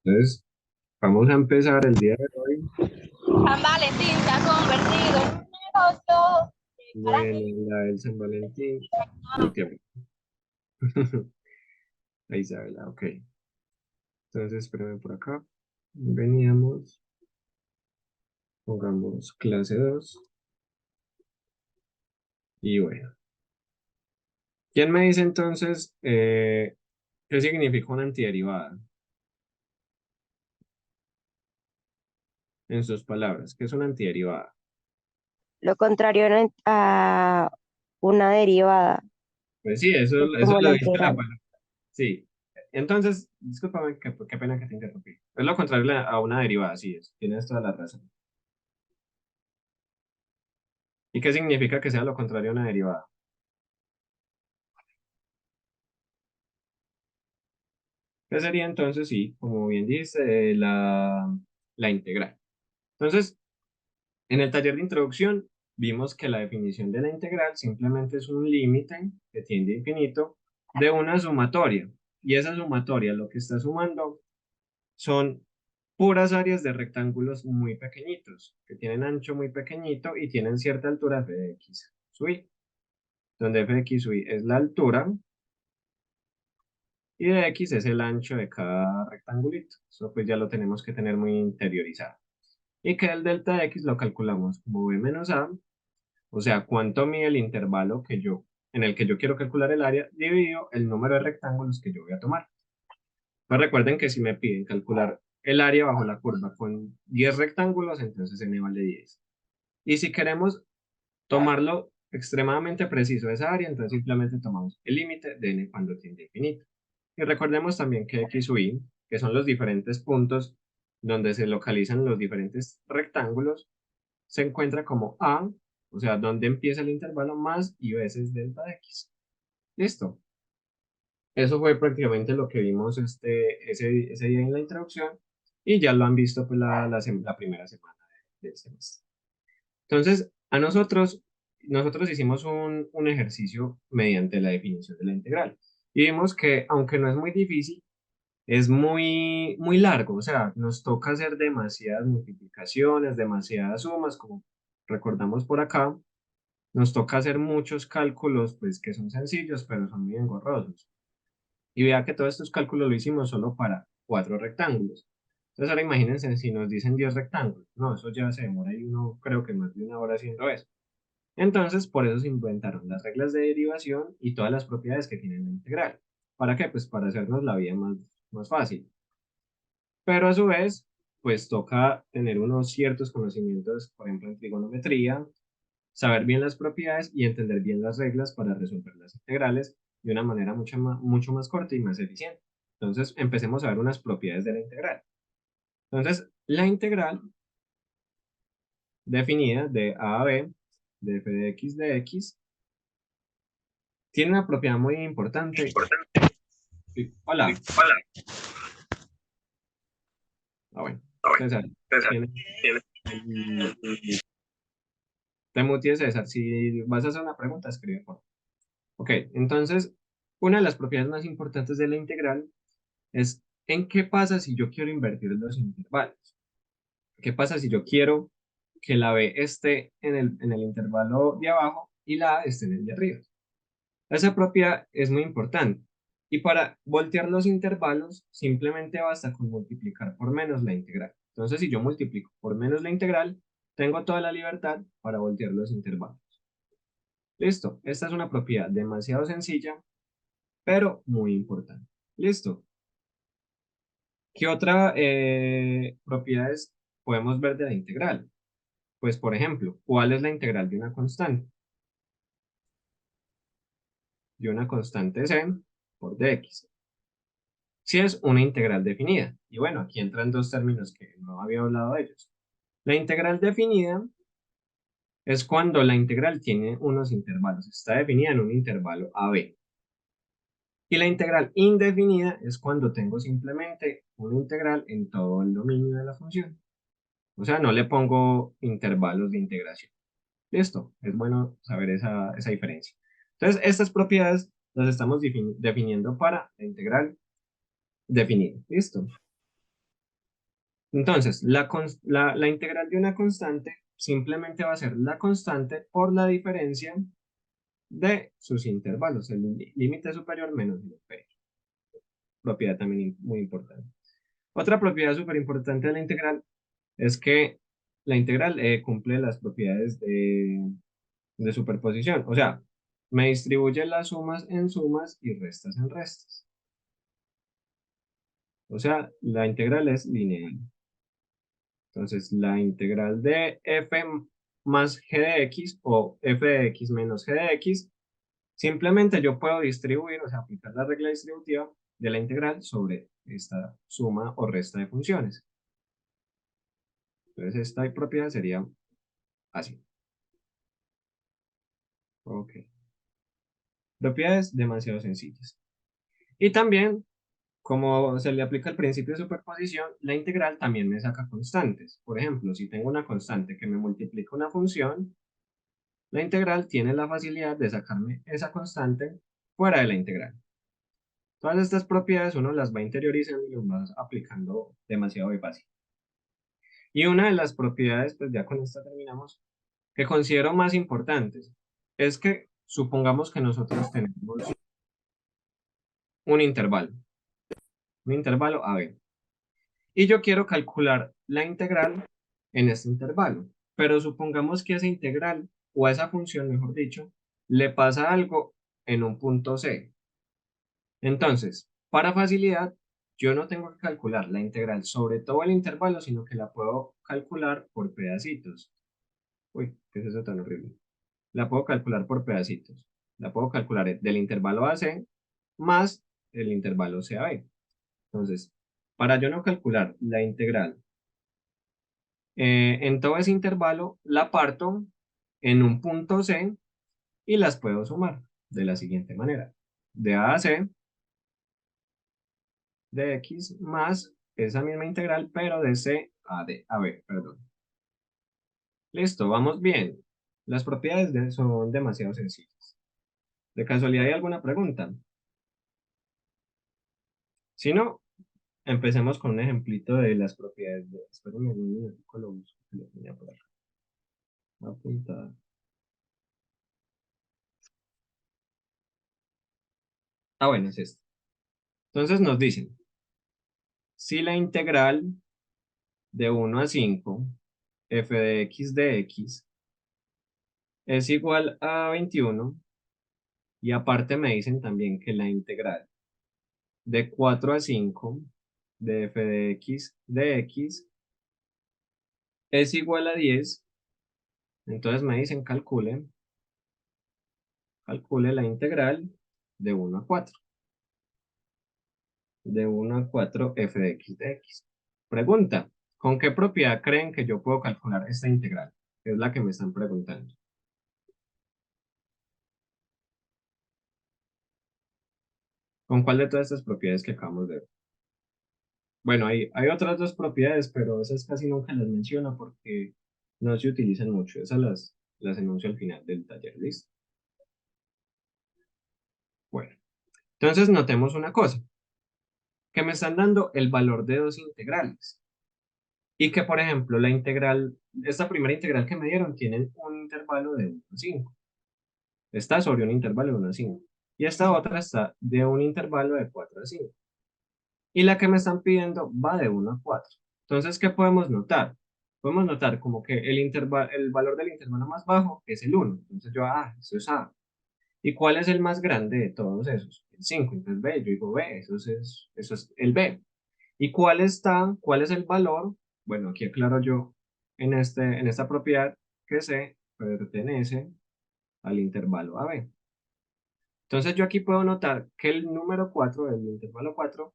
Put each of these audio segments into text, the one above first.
Entonces, vamos a empezar el día de hoy. San Valentín se ha convertido en un negocio de Bueno, carácter. la del San Valentín. Uy, qué... Ahí Isabela, ok. Entonces, espérame por acá. Veníamos, pongamos clase 2. Y bueno, ¿quién me dice entonces qué significa una antiderivada? En sus palabras, ¿qué es una antiderivada? Lo contrario a una derivada, Pues sí, es eso como la lo dice la integral. palabra. Sí. Entonces, discúlpame, qué pena que te interrumpí. Es lo contrario a una derivada, sí es. Tienes toda la razón. ¿Y qué significa que sea lo contrario a una derivada? ¿Qué sería entonces, sí, como bien dice, la integral? Entonces, en el taller de introducción vimos que la definición de la integral simplemente es un límite que tiende a infinito de una sumatoria. Y esa sumatoria lo que está sumando son puras áreas de rectángulos muy pequeñitos, que tienen ancho muy pequeñito y tienen cierta altura f de x sub i, donde f de x sub i es la altura y de x es el ancho de cada rectangulito. Eso pues ya lo tenemos que tener muy interiorizado. Y que el delta de x lo calculamos como b menos a, o sea, cuánto mide el intervalo en el que yo quiero calcular el área, dividido el número de rectángulos que yo voy a tomar. Pues recuerden que si me piden calcular el área bajo la curva con 10 rectángulos, entonces n vale 10. Y si queremos tomarlo extremadamente preciso esa área, entonces simplemente tomamos el límite de n cuando tiende a infinito. Y recordemos también que x sub i, que son los diferentes puntos donde se localizan los diferentes rectángulos, se encuentra como a, o sea, donde empieza el intervalo más y veces delta de x. Listo. Eso fue prácticamente lo que vimos ese día en la introducción y ya lo han visto pues la primera semana del semestre. Entonces, nosotros hicimos un ejercicio mediante la definición de la integral y vimos que aunque no es muy difícil, es muy largo, o sea, nos toca hacer demasiadas multiplicaciones, demasiadas sumas, como recordamos por acá, nos toca hacer muchos cálculos, pues que son sencillos, pero son muy engorrosos. Y vea que todos estos cálculos lo hicimos solo para 4 rectángulos. Entonces ahora imagínense si nos dicen 10 rectángulos. No, eso ya se demora y uno creo que más de una hora haciendo eso. Entonces, por eso se inventaron las reglas de derivación y todas las propiedades que tiene la integral. ¿Para qué? Pues para hacernos la vida más fácil. Pero a su vez, pues toca tener unos ciertos conocimientos, por ejemplo, en trigonometría, saber bien las propiedades y entender bien las reglas para resolver las integrales de una manera mucho más corta y más eficiente. Entonces, empecemos a ver unas propiedades de la integral. Entonces, la integral definida de a b de f de x tiene una propiedad muy importante. Hola. Ah, bueno. César, tiene te muteé, César. Si vas a hacer una pregunta, escribe por favor. Ok, entonces, una de las propiedades más importantes de la integral es en qué pasa si yo quiero invertir los intervalos. ¿Qué pasa si yo quiero que la B esté en el intervalo de abajo y la A esté en el de arriba? Esa propiedad es muy importante. Y para voltear los intervalos, simplemente basta con multiplicar por menos la integral. Entonces, si yo multiplico por menos la integral, tengo toda la libertad para voltear los intervalos. Listo. Esta es una propiedad demasiado sencilla, pero muy importante. Listo. ¿Qué otra propiedades podemos ver de la integral? Pues, por ejemplo, ¿cuál es la integral de una constante? De una constante c por dx. Si es una integral definida. Y bueno, aquí entran dos términos que no había hablado de ellos. La integral definida es cuando la integral tiene unos intervalos. Está definida en un intervalo a b. Y la integral indefinida es cuando tengo simplemente una integral en todo el dominio de la función. O sea, no le pongo intervalos de integración. Listo, es bueno saber esa diferencia. Entonces, estas propiedades las estamos definiendo para la integral definida. Listo. Entonces, la integral de una constante simplemente va a ser la constante por la diferencia de sus intervalos, el límite superior menos el inferior. Propiedad también muy importante. Otra propiedad súper importante de la integral es que la integral cumple las propiedades de superposición. O sea, me distribuye las sumas en sumas y restas en restas. O sea, la integral es lineal. Entonces, la integral de f más g de x o f de x menos g de x, simplemente yo puedo distribuir, o sea, aplicar la regla distributiva de la integral sobre esta suma o resta de funciones. Entonces, esta propiedad sería así. Ok. Propiedades demasiado sencillas. Y también, como se le aplica el principio de superposición, la integral también me saca constantes. Por ejemplo, si tengo una constante que me multiplica una función, la integral tiene la facilidad de sacarme esa constante fuera de la integral. Todas estas propiedades uno las va interiorizando y las va aplicando demasiado de fácil. Y una de las propiedades, pues ya con esta terminamos, que considero más importantes, es que supongamos que nosotros tenemos un intervalo a b, y yo quiero calcular la integral en este intervalo, pero supongamos que esa integral, o a esa función, mejor dicho, le pasa algo en un punto C. Entonces, para facilidad, yo no tengo que calcular la integral sobre todo el intervalo, sino que la puedo calcular por pedacitos. Uy, ¿qué es eso tan horrible? La puedo calcular por pedacitos. La puedo calcular del intervalo AC más el intervalo CAB. Entonces, para yo no calcular la integral en todo ese intervalo, la parto en un punto C y las puedo sumar de la siguiente manera. De A a C de X más esa misma integral, pero de C a D, a B, perdón. Listo, vamos bien. Las propiedades son demasiado sencillas. ¿De casualidad hay alguna pregunta? Si no, empecemos con un ejemplito de las propiedades de... Espérenme un minutico, lo busco, que lo tenía por acá apuntado. Ah, bueno, es esto. Entonces nos dicen, si la integral de 1 a 5 f de x es igual a 21, y aparte me dicen también que la integral de 4 a 5 de f de x es igual a 10, entonces me dicen calcule la integral de 1 a 4, de 1 a 4 f de x. Pregunta, ¿con qué propiedad creen que yo puedo calcular esta integral? Es la que me están preguntando. ¿Con cuál de todas estas propiedades que acabamos de ver? Bueno, hay otras dos propiedades, pero esas casi nunca las menciono porque no se utilizan mucho. Esas las enuncio al final del taller, ¿listo? Bueno, entonces notemos una cosa, que me están dando el valor de dos integrales. Y que, por ejemplo, esta primera integral que me dieron tiene un intervalo de 1 a 5. Está sobre un intervalo de 1 a 5. Y esta otra está de un intervalo de 4 a 5. Y la que me están pidiendo va de 1 a 4. Entonces, ¿qué podemos notar? Podemos notar como que el valor del intervalo más bajo es el 1. Entonces yo, eso es A. ¿Y cuál es el más grande de todos esos? El 5. Entonces B, yo digo B, eso es el B. ¿Y cuál es el valor? Bueno, aquí aclaro yo en esta propiedad que C pertenece al intervalo AB. Entonces yo aquí puedo notar que el número 4 del intervalo 4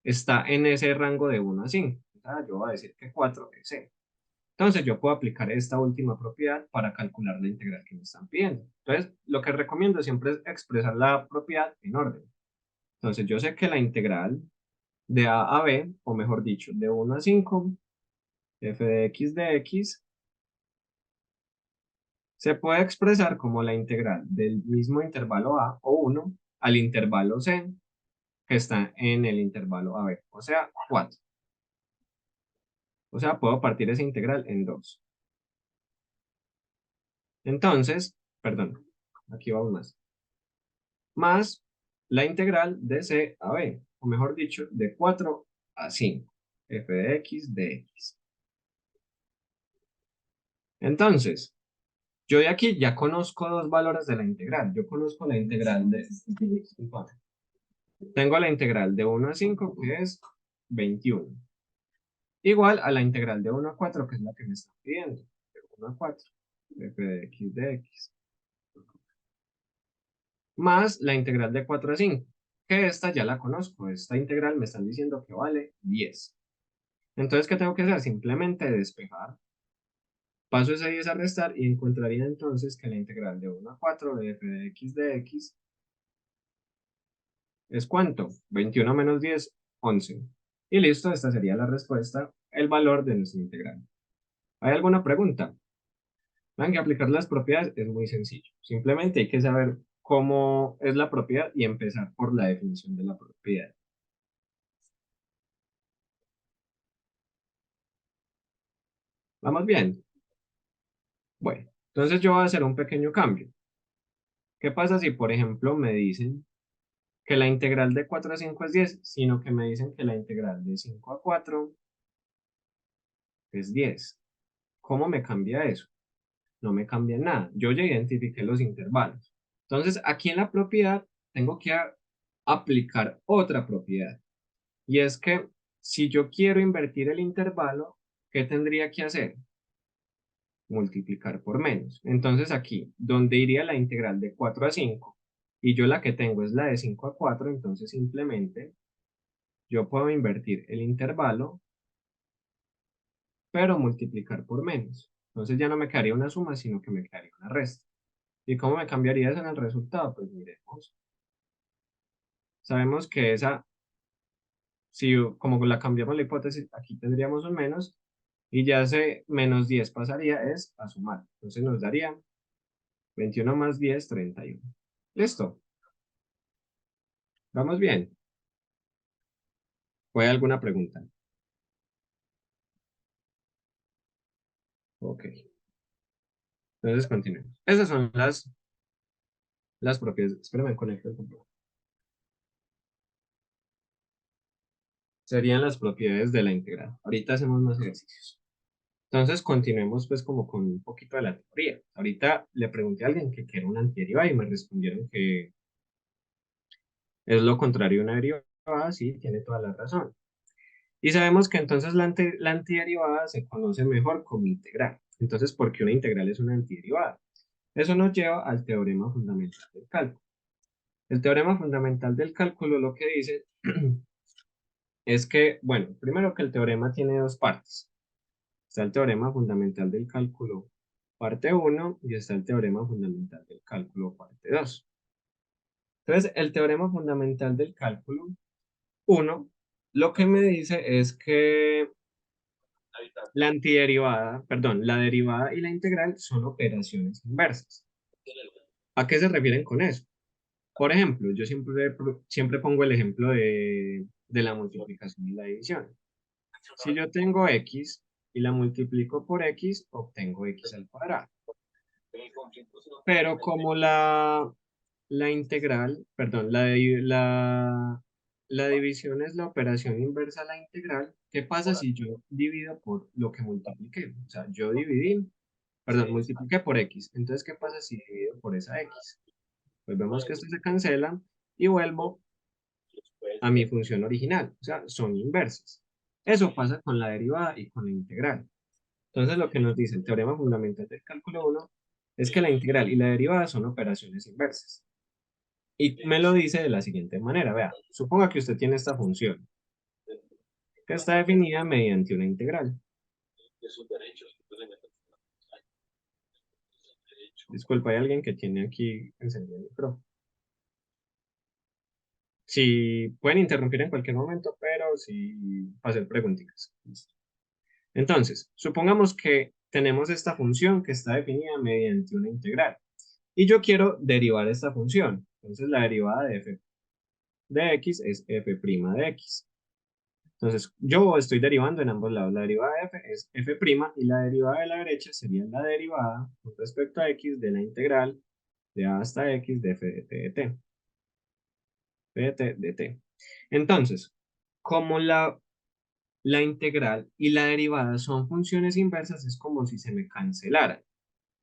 está en ese rango de 1 a 5. Yo voy a decir que 4 es C. Entonces yo puedo aplicar esta última propiedad para calcular la integral que me están pidiendo. Entonces lo que recomiendo siempre es expresar la propiedad en orden. Entonces yo sé que la integral de A a B, o mejor dicho, de 1 a 5, f de x, se puede expresar como la integral del mismo intervalo A o 1 al intervalo C que está en el intervalo AB, o sea, 4. O sea, puedo partir esa integral en dos. Entonces, perdón, aquí vamos más. Más la integral de c a b, o mejor dicho, de 4 a 5, f de x de x. Entonces, yo de aquí ya conozco dos valores de la integral. Yo conozco la integral de... Tengo la integral de 1 a 5, que es 21. Igual a la integral de 1 a 4, que es la que me están pidiendo. De 1 a 4, f de x de x. Más la integral de 4 a 5, que esta ya la conozco. Esta integral me están diciendo que vale 10. Entonces, ¿qué tengo que hacer? Simplemente despejar. Paso ese 10 a restar y encontraría entonces que la integral de 1 a 4 de f de x ¿es cuánto? 21 menos 10, 11. Y listo, esta sería la respuesta, el valor de nuestra integral. ¿Hay alguna pregunta? Vean que aplicar las propiedades es muy sencillo. Simplemente hay que saber cómo es la propiedad y empezar por la definición de la propiedad. ¿Vamos bien? Bueno, entonces yo voy a hacer un pequeño cambio. ¿Qué pasa si, por ejemplo, me dicen que la integral de 4 a 5 es 10, sino que me dicen que la integral de 5 a 4 es 10? ¿Cómo me cambia eso? No me cambia nada. Yo ya identifiqué los intervalos. Entonces, aquí en la propiedad tengo que aplicar otra propiedad. Y es que si yo quiero invertir el intervalo, ¿qué tendría que hacer? Multiplicar por menos. Entonces aquí, donde iría la integral de 4 a 5, y yo la que tengo es la de 5 a 4, entonces simplemente yo puedo invertir el intervalo, pero multiplicar por menos. Entonces ya no me quedaría una suma, sino que me quedaría una resta. ¿Y cómo me cambiaría eso en el resultado? Pues miremos. Sabemos que esa, si como la cambiamos la hipótesis, aquí tendríamos un menos, y ya ese menos 10 pasaría es a sumar. Entonces nos daría 21 más 10, 31. ¿Listo? ¿Vamos bien? ¿O hay alguna pregunta? Ok. Entonces continuemos. Esas son las propiedades. Espérame, me conecto el computador. Serían las propiedades de la integral. Ahorita hacemos más ejercicios. Entonces continuemos pues como con un poquito de la teoría. Ahorita le pregunté a alguien que era una antiderivada y me respondieron que es lo contrario de una derivada. Sí, tiene toda la razón. Y sabemos que entonces la antiderivada se conoce mejor como integral. Entonces, ¿por qué una integral es una antiderivada? Eso nos lleva al teorema fundamental del cálculo. El teorema fundamental del cálculo lo que dice es que, bueno, primero que el teorema tiene dos partes. Está el teorema fundamental del cálculo parte uno y está el teorema fundamental del cálculo parte 2. Entonces, el teorema fundamental del cálculo uno lo que me dice es que la antiderivada, perdón, la derivada y la integral son operaciones inversas. ¿A qué se refieren con eso? Por ejemplo, yo siempre pongo el ejemplo de la multiplicación y la división. Si yo tengo x y la multiplico por x, obtengo x al cuadrado. Pero como la integral, perdón, la división es la operación inversa a la integral, ¿qué pasa si yo divido por lo que multipliqué? O sea, yo dividí, perdón, multipliqué por x. Entonces, ¿qué pasa si divido por esa x? Pues vemos que esto se cancela y vuelvo a mi función original. O sea, son inversas. Eso pasa con la derivada y con la integral. Entonces, lo que nos dice el teorema fundamental del cálculo uno es que la integral y la derivada son operaciones inversas. Y me lo dice de la siguiente manera. Vea, suponga que usted tiene esta función que está definida mediante una integral. Disculpa, hay alguien que tiene aquí encendido el micrófono. Si pueden interrumpir en cualquier momento, pero sí hacer preguntitas. Listo. Entonces, supongamos que tenemos esta función que está definida mediante una integral. Y yo quiero derivar esta función. Entonces, la derivada de f de x es f' de x. Entonces, yo estoy derivando en ambos lados. La derivada de f es f' y la derivada de la derecha sería la derivada con respecto a x de la integral de a hasta x de f de t de t. F de t de t. Entonces, como la integral y la derivada son funciones inversas, es como si se me cancelaran.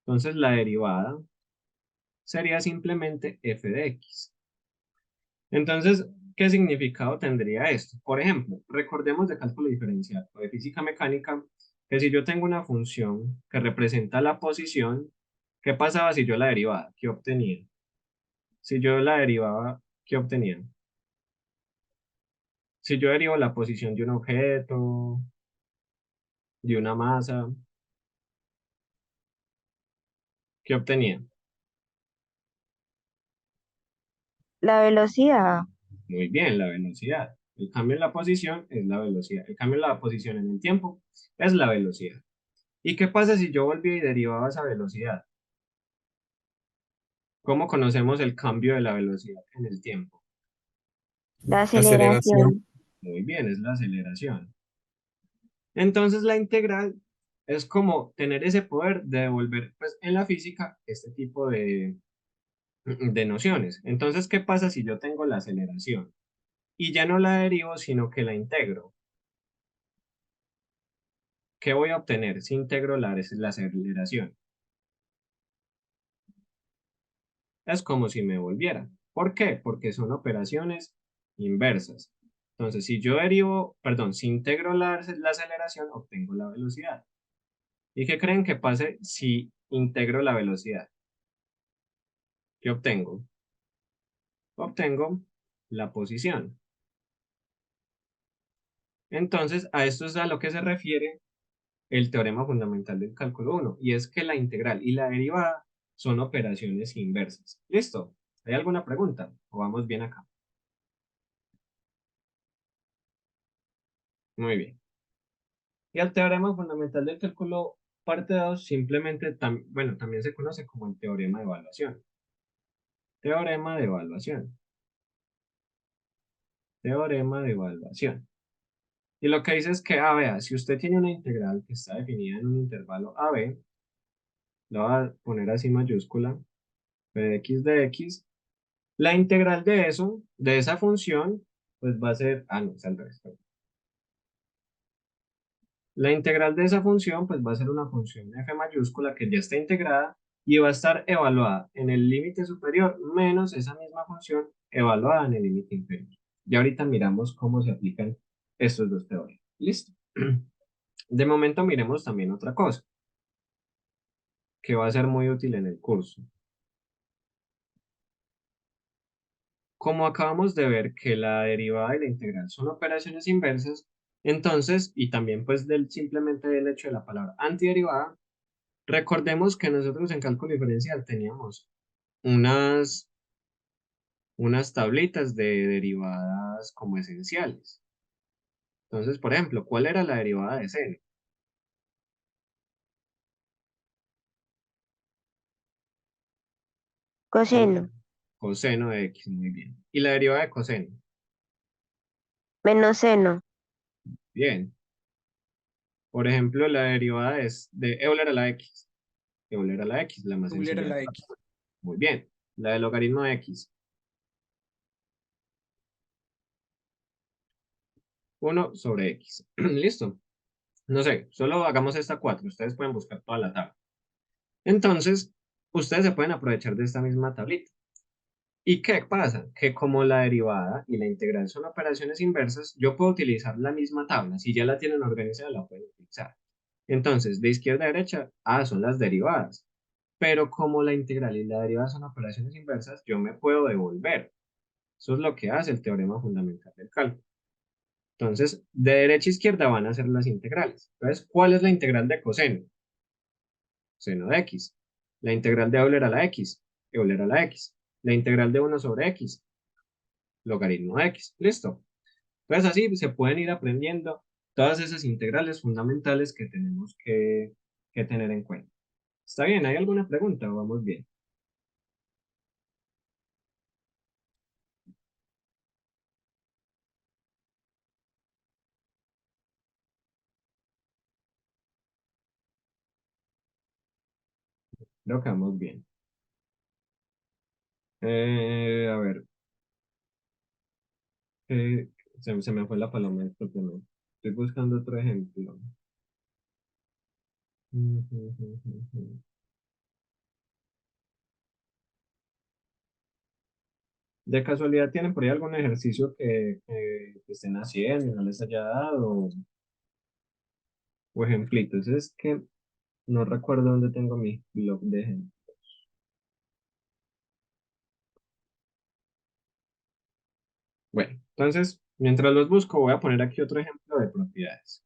Entonces, la derivada sería simplemente f de x. Entonces, ¿qué significado tendría esto? Por ejemplo, recordemos de cálculo diferencial o de física mecánica que si yo tengo una función que representa la posición, ¿qué pasaba si yo la derivaba? ¿Qué obtenía? Si yo la derivaba, ¿qué obtenía? Si yo derivo la posición de un objeto, de una masa, ¿qué obtenía? La velocidad, Muy bien, la velocidad. El cambio en la posición es la velocidad. El cambio en la posición en el tiempo es la velocidad. ¿Y qué pasa si yo volvía y derivaba esa velocidad? ¿Cómo conocemos el cambio de la velocidad en el tiempo? la Aceleración. aceleración, Muy bien, es la aceleración. Entonces la integral es como tener ese poder de devolver, pues en la física, este tipo de nociones. Entonces, ¿qué pasa si yo tengo la aceleración? Y ya no la derivo, sino que la integro. ¿Qué voy a obtener si integro la aceleración? Es como si me volviera. ¿Por qué? Porque son operaciones inversas. Entonces, si yo derivo, perdón, si integro la aceleración, obtengo la velocidad. ¿Y qué creen que pase si integro la velocidad? ¿Qué obtengo? Obtengo la posición. Entonces, a esto es a lo que se refiere el teorema fundamental del cálculo 1, y es que la integral y la derivada son operaciones inversas. ¿Listo? ¿Hay alguna pregunta? ¿O vamos bien acá? Muy bien. Y el teorema fundamental del cálculo parte 2 simplemente, bueno, también se conoce como el teorema de evaluación. Teorema de evaluación. Teorema de evaluación. Y lo que dice es que, vea, si usted tiene una integral que está definida en un intervalo AB, lo voy a poner así mayúscula, p de x, la integral de eso, de esa función, pues va a ser, no, es al revés, perdón. La integral de esa función, pues va a ser una función f mayúscula que ya está integrada y va a estar evaluada en el límite superior menos esa misma función evaluada en el límite inferior. Y ahorita miramos cómo se aplican estos dos teoremas. ¿Listo? De momento miremos también otra cosa que va a ser muy útil en el curso. Como acabamos de ver que la derivada y la integral son operaciones inversas, entonces, y también pues simplemente del hecho de la palabra antiderivada, recordemos que nosotros en cálculo diferencial teníamos unas, unas tablitas de derivadas como esenciales. Entonces, por ejemplo, ¿cuál era la derivada de seno? ¿Cuál? coseno, Coseno de x, muy bien. ¿Y la derivada de coseno? menos seno, Bien. Por ejemplo, la derivada es de Euler a la x. Euler a la x, la más Euler a sencilla de la todas. X. Muy bien. La de logaritmo de x. 1/x. Listo. No sé, solo hagamos esta 4. Ustedes pueden buscar toda la tabla. Entonces, ustedes se pueden aprovechar de esta misma tablita. ¿Y qué pasa? Que como la derivada y la integral son operaciones inversas, yo puedo utilizar la misma tabla. Si ya la tienen organizada, la pueden utilizar. Entonces, de izquierda a derecha, son las derivadas. Pero como la integral y la derivada son operaciones inversas, yo me puedo devolver. Eso es lo que hace el teorema fundamental del cálculo. Entonces, de derecha a izquierda van a ser las integrales. Entonces, ¿cuál es la integral de coseno? Seno de x. La integral de Euler a la x. Euler a la x. La integral de 1/x. Logaritmo de x. Listo. Entonces, así se pueden ir aprendiendo todas esas integrales fundamentales que tenemos que tener en cuenta. ¿Está bien? ¿Hay alguna pregunta? Vamos bien. Creo que vamos bien. A ver, eh, se me fue la paloma, discúlpeme. Estoy buscando otro ejemplo. ¿De casualidad tienen por ahí algún ejercicio que estén haciendo y no les haya dado? O ejemplitos. Es que no recuerdo dónde tengo mi blog de ejemplos. Bueno, entonces, mientras los busco, voy a poner aquí otro ejemplo de propiedades.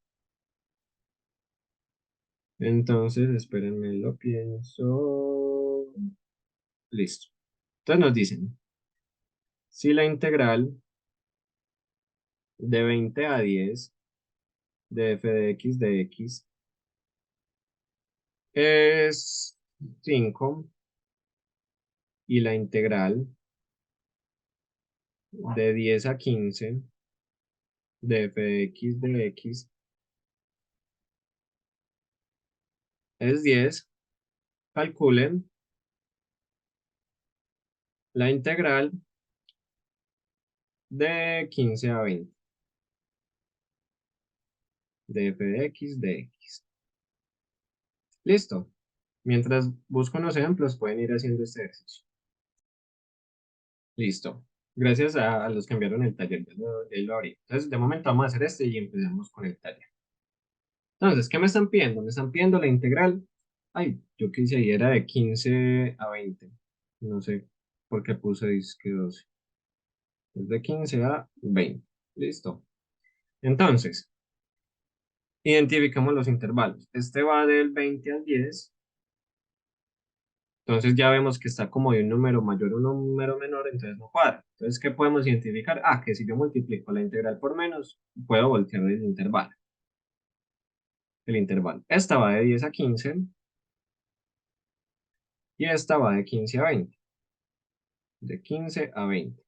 Entonces, espérenme, lo pienso. Listo. Entonces nos dicen, si la integral de 20 a 10 de f de x es 5 y la integral de 10 a 15 de f de x es 10, calculen la integral de 15 a 20 de f de x. Listo. Mientras busco unos ejemplos, pueden ir haciendo este ejercicio. Listo. Gracias a los que enviaron el taller, ya lo abrí. Entonces, de momento vamos a hacer este y empezamos con el taller. Entonces, ¿qué me están pidiendo? Me están pidiendo la integral. Ay, yo qué hice ahí, era de 15 a 20. No sé por qué puse disque 12. Es de 15 a 20. Listo. Entonces, identificamos los intervalos. Este va del 20 al 10. Entonces ya vemos que está como de un número mayor a un número menor, entonces no cuadra. Entonces, ¿qué podemos identificar? Ah, que si yo multiplico la integral por menos, puedo voltear el intervalo. El intervalo. Esta va de 10 a 15 y esta va de 15 a 20. De 15 a 20.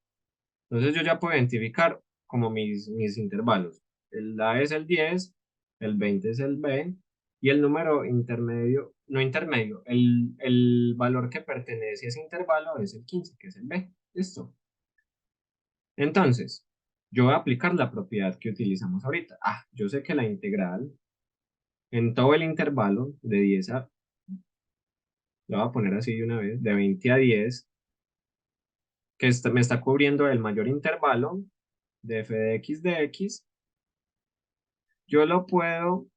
Entonces yo ya puedo identificar como mis intervalos. El A es el 10, el 20 es el B y el número intermedio, no intermedio, el valor que pertenece a ese intervalo es el 15, que es el B. Listo. Entonces, yo voy a aplicar la propiedad que utilizamos ahorita. Ah, yo sé que la integral en todo el intervalo de 10 a, lo voy a poner así de una vez, de 20 a 10, que me está cubriendo el mayor intervalo de f de x, yo lo puedo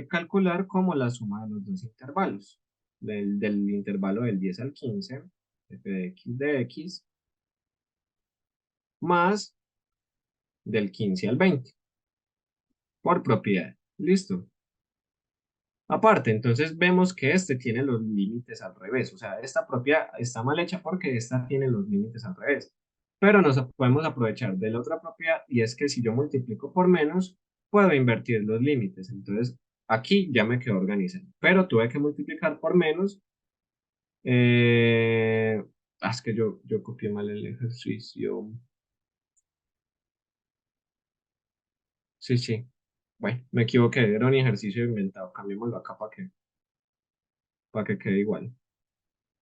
calcular como la suma de los dos intervalos, del intervalo del 10 al 15, f de x, más del 15 al 20, por propiedad. Listo. Aparte, entonces vemos que este tiene los límites al revés. O sea, esta propiedad está mal hecha porque esta tiene los límites al revés. Pero nos podemos aprovechar de la otra propiedad y es que si yo multiplico por menos, puedo invertir los límites. Entonces, aquí ya me quedó organizado. Pero tuve que multiplicar por menos. Eh, es que yo copié mal el ejercicio. Sí, sí. Bueno, me equivoqué. Era un ejercicio inventado. Cambiémoslo acá para que quede igual.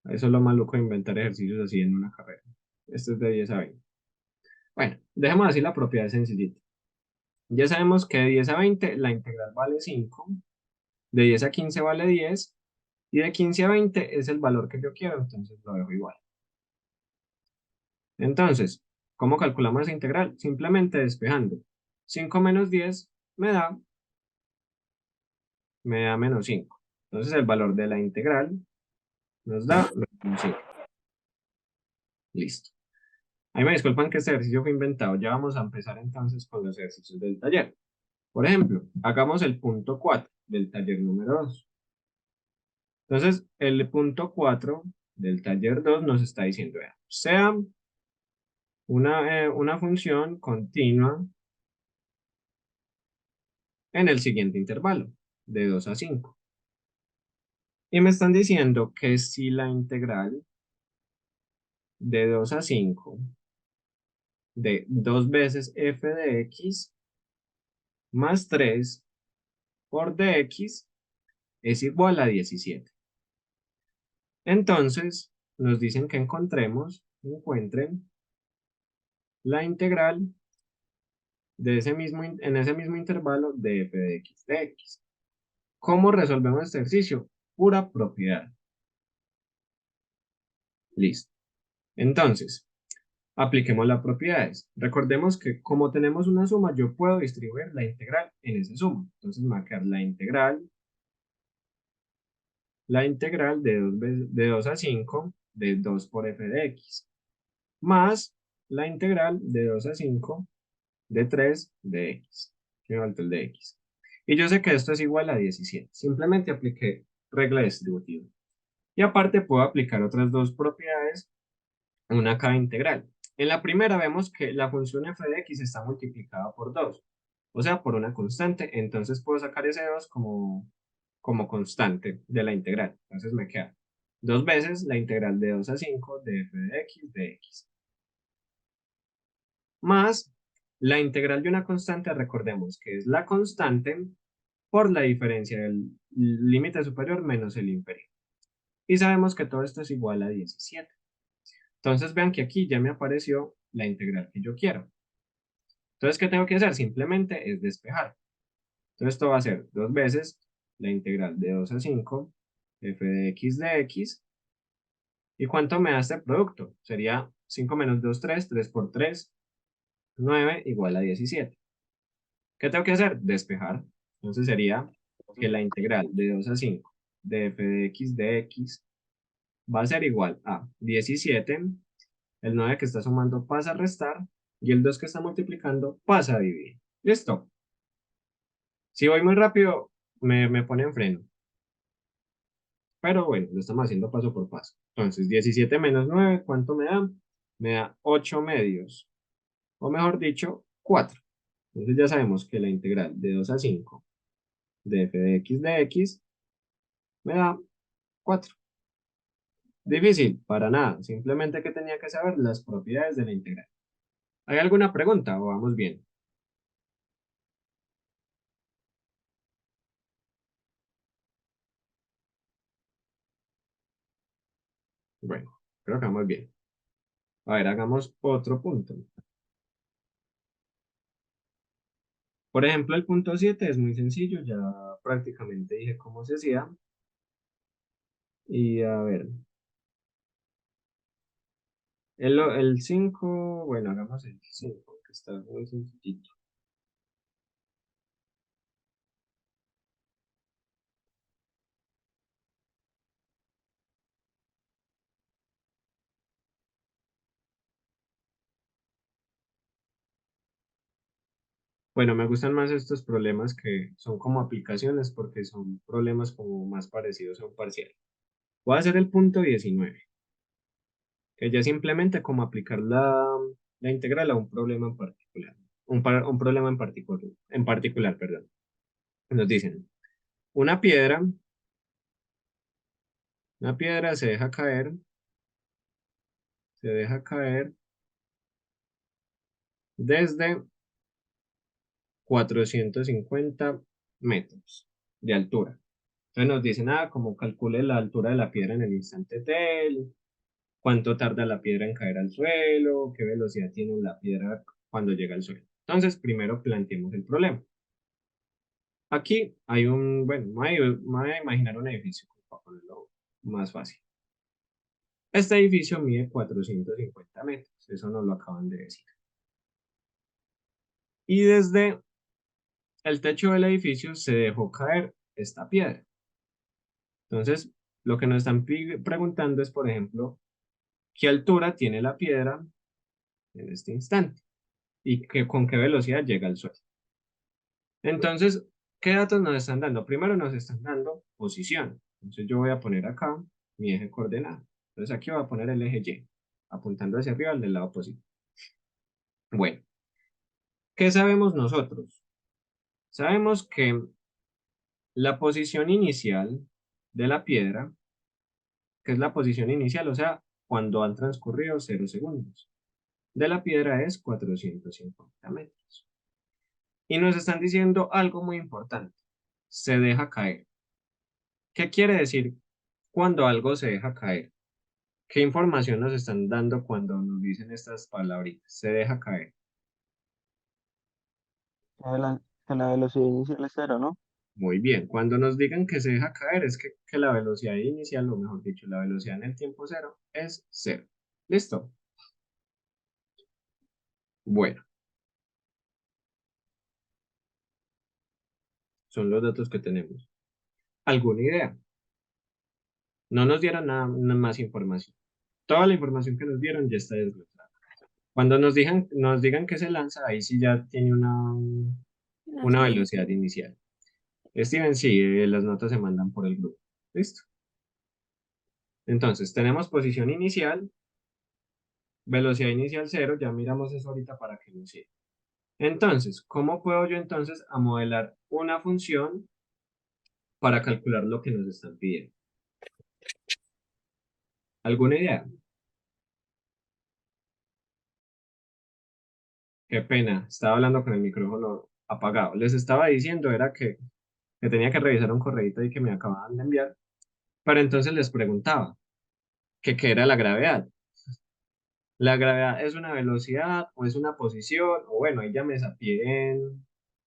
Eso es lo maluco de inventar ejercicios así en una carrera. Este es de 10 a 20. Bueno, dejemos así la propiedad sencillita. Ya sabemos que de 10 a 20 la integral vale 5, de 10 a 15 vale 10 y de 15 a 20 es el valor que yo quiero, entonces lo dejo igual. Entonces, ¿cómo calculamos esa integral? Simplemente despejando. 5 menos 10 me da, me da menos 5. Entonces el valor de la integral nos da menos 5. Listo. Ahí me disculpan que este ejercicio fue inventado. Ya vamos a empezar entonces con los ejercicios del taller. Por ejemplo, hagamos el punto 4 del taller número 2. Entonces, el punto 4 del taller 2 nos está diciendo, vea, sea una función continua en el siguiente intervalo, de 2 a 5. Y me están diciendo que si la integral de 2 a 5 de 2 veces f de x más 3 por dx es igual a 17. Entonces, nos dicen que encuentren la integral de en ese mismo intervalo de f de x de x. ¿Cómo resolvemos este ejercicio? Pura propiedad. Listo. Entonces, apliquemos las propiedades. Recordemos que como tenemos una suma, yo puedo distribuir la integral en esa suma. Entonces, me va a quedar la integral de 2 a 5 de 2 por f de x, más la integral de 2 a 5 de 3 de x, que me faltó el de x. Y yo sé que esto es igual a 17. Simplemente apliqué regla distributiva. Y aparte puedo aplicar otras dos propiedades, una a cada integral. En la primera vemos que la función f de x está multiplicada por 2, o sea, por una constante. Entonces puedo sacar ese 2 como constante de la integral. Entonces me queda dos veces la integral de 2 a 5 de f de x, más la integral de una constante, recordemos que es la constante por la diferencia del límite superior menos el inferior. Y sabemos que todo esto es igual a 17. Entonces vean que aquí ya me apareció la integral que yo quiero. Entonces, ¿qué tengo que hacer? Simplemente es despejar. Entonces esto va a ser dos veces la integral de 2 a 5 f de x. ¿Y cuánto me da este producto? Sería 5 menos 2, 3 por 3, 9 igual a 17. ¿Qué tengo que hacer? Despejar. Entonces sería que la integral de 2 a 5 de f de x va a ser igual a 17. El 9 que está sumando pasa a restar y el 2 que está multiplicando pasa a dividir. ¿Listo? Si voy muy rápido, me pone en freno. Pero bueno, lo estamos haciendo paso por paso. Entonces, 17 menos 9, ¿cuánto me da? Me da 8 medios. O mejor dicho, 4. Entonces ya sabemos que la integral de 2 a 5 de f de x me da 4. Difícil, para nada. Simplemente que tenía que saber las propiedades de la integral. ¿Hay alguna pregunta o vamos bien? Bueno, creo que vamos bien. A ver, hagamos otro punto. Por ejemplo, el punto 7 es muy sencillo, ya prácticamente dije cómo se hacía. Y a ver, el 5, bueno, hagamos el 5, que está muy sencillito. Bueno, me gustan más estos problemas que son como aplicaciones porque son problemas como más parecidos a un parcial. Voy a hacer el punto 19, que ya simplemente como aplicar la integral a un problema en particular. Un problema en particular, perdón. Nos dicen, una piedra, una piedra se deja caer desde 450 metros de altura. Entonces nos dicen, como calcule la altura de la piedra en el instante T, cuánto tarda la piedra en caer al suelo, qué velocidad tiene la piedra cuando llega al suelo. Entonces, primero planteemos el problema. Aquí hay bueno, voy a imaginar un edificio para ponerlo más fácil. Este edificio mide 450 metros, eso nos lo acaban de decir. Y desde el techo del edificio se dejó caer esta piedra. Entonces, lo que nos están preguntando es, por ejemplo, ¿qué altura tiene la piedra en este instante? ¿Y con qué velocidad llega al suelo? Entonces, ¿qué datos nos están dando? Primero nos están dando posición. Entonces, yo voy a poner acá mi eje coordenado. Entonces, aquí voy a poner el eje Y, apuntando hacia arriba al del lado positivo. Bueno, ¿qué sabemos nosotros? Sabemos que la posición inicial de la piedra, que es la posición inicial, o sea, cuando han transcurrido 0 segundos, de la piedra es 450 metros. Y nos están diciendo algo muy importante. Se deja caer. ¿Qué quiere decir cuando algo se deja caer. ¿Qué información nos están dando cuando nos dicen estas palabritas? Se deja caer. Que la velocidad inicial es cero, ¿no? Muy bien. Cuando nos digan que se deja caer es que la velocidad inicial, o mejor dicho, la velocidad en el tiempo cero es cero. ¿Listo? Bueno, son los datos que tenemos. ¿Alguna idea? No nos dieron nada más información. Toda la información que nos dieron ya está desglosada. Cuando nos digan que se lanza, ahí sí ya tiene una velocidad inicial. Steven, sí, las notas se mandan por el grupo. ¿Listo? Entonces, tenemos posición inicial, velocidad inicial cero, ya miramos eso ahorita para que nos sirva. Entonces, ¿cómo puedo yo entonces a modelar una función para calcular lo que nos están pidiendo? ¿Alguna idea? Qué pena, estaba hablando con el micrófono apagado. Les estaba diciendo era que tenía que revisar un correíto y que me acababan de enviar, pero entonces les preguntaba que qué era la gravedad. ¿La gravedad es una velocidad o es una posición? O bueno, ahí ya me sapié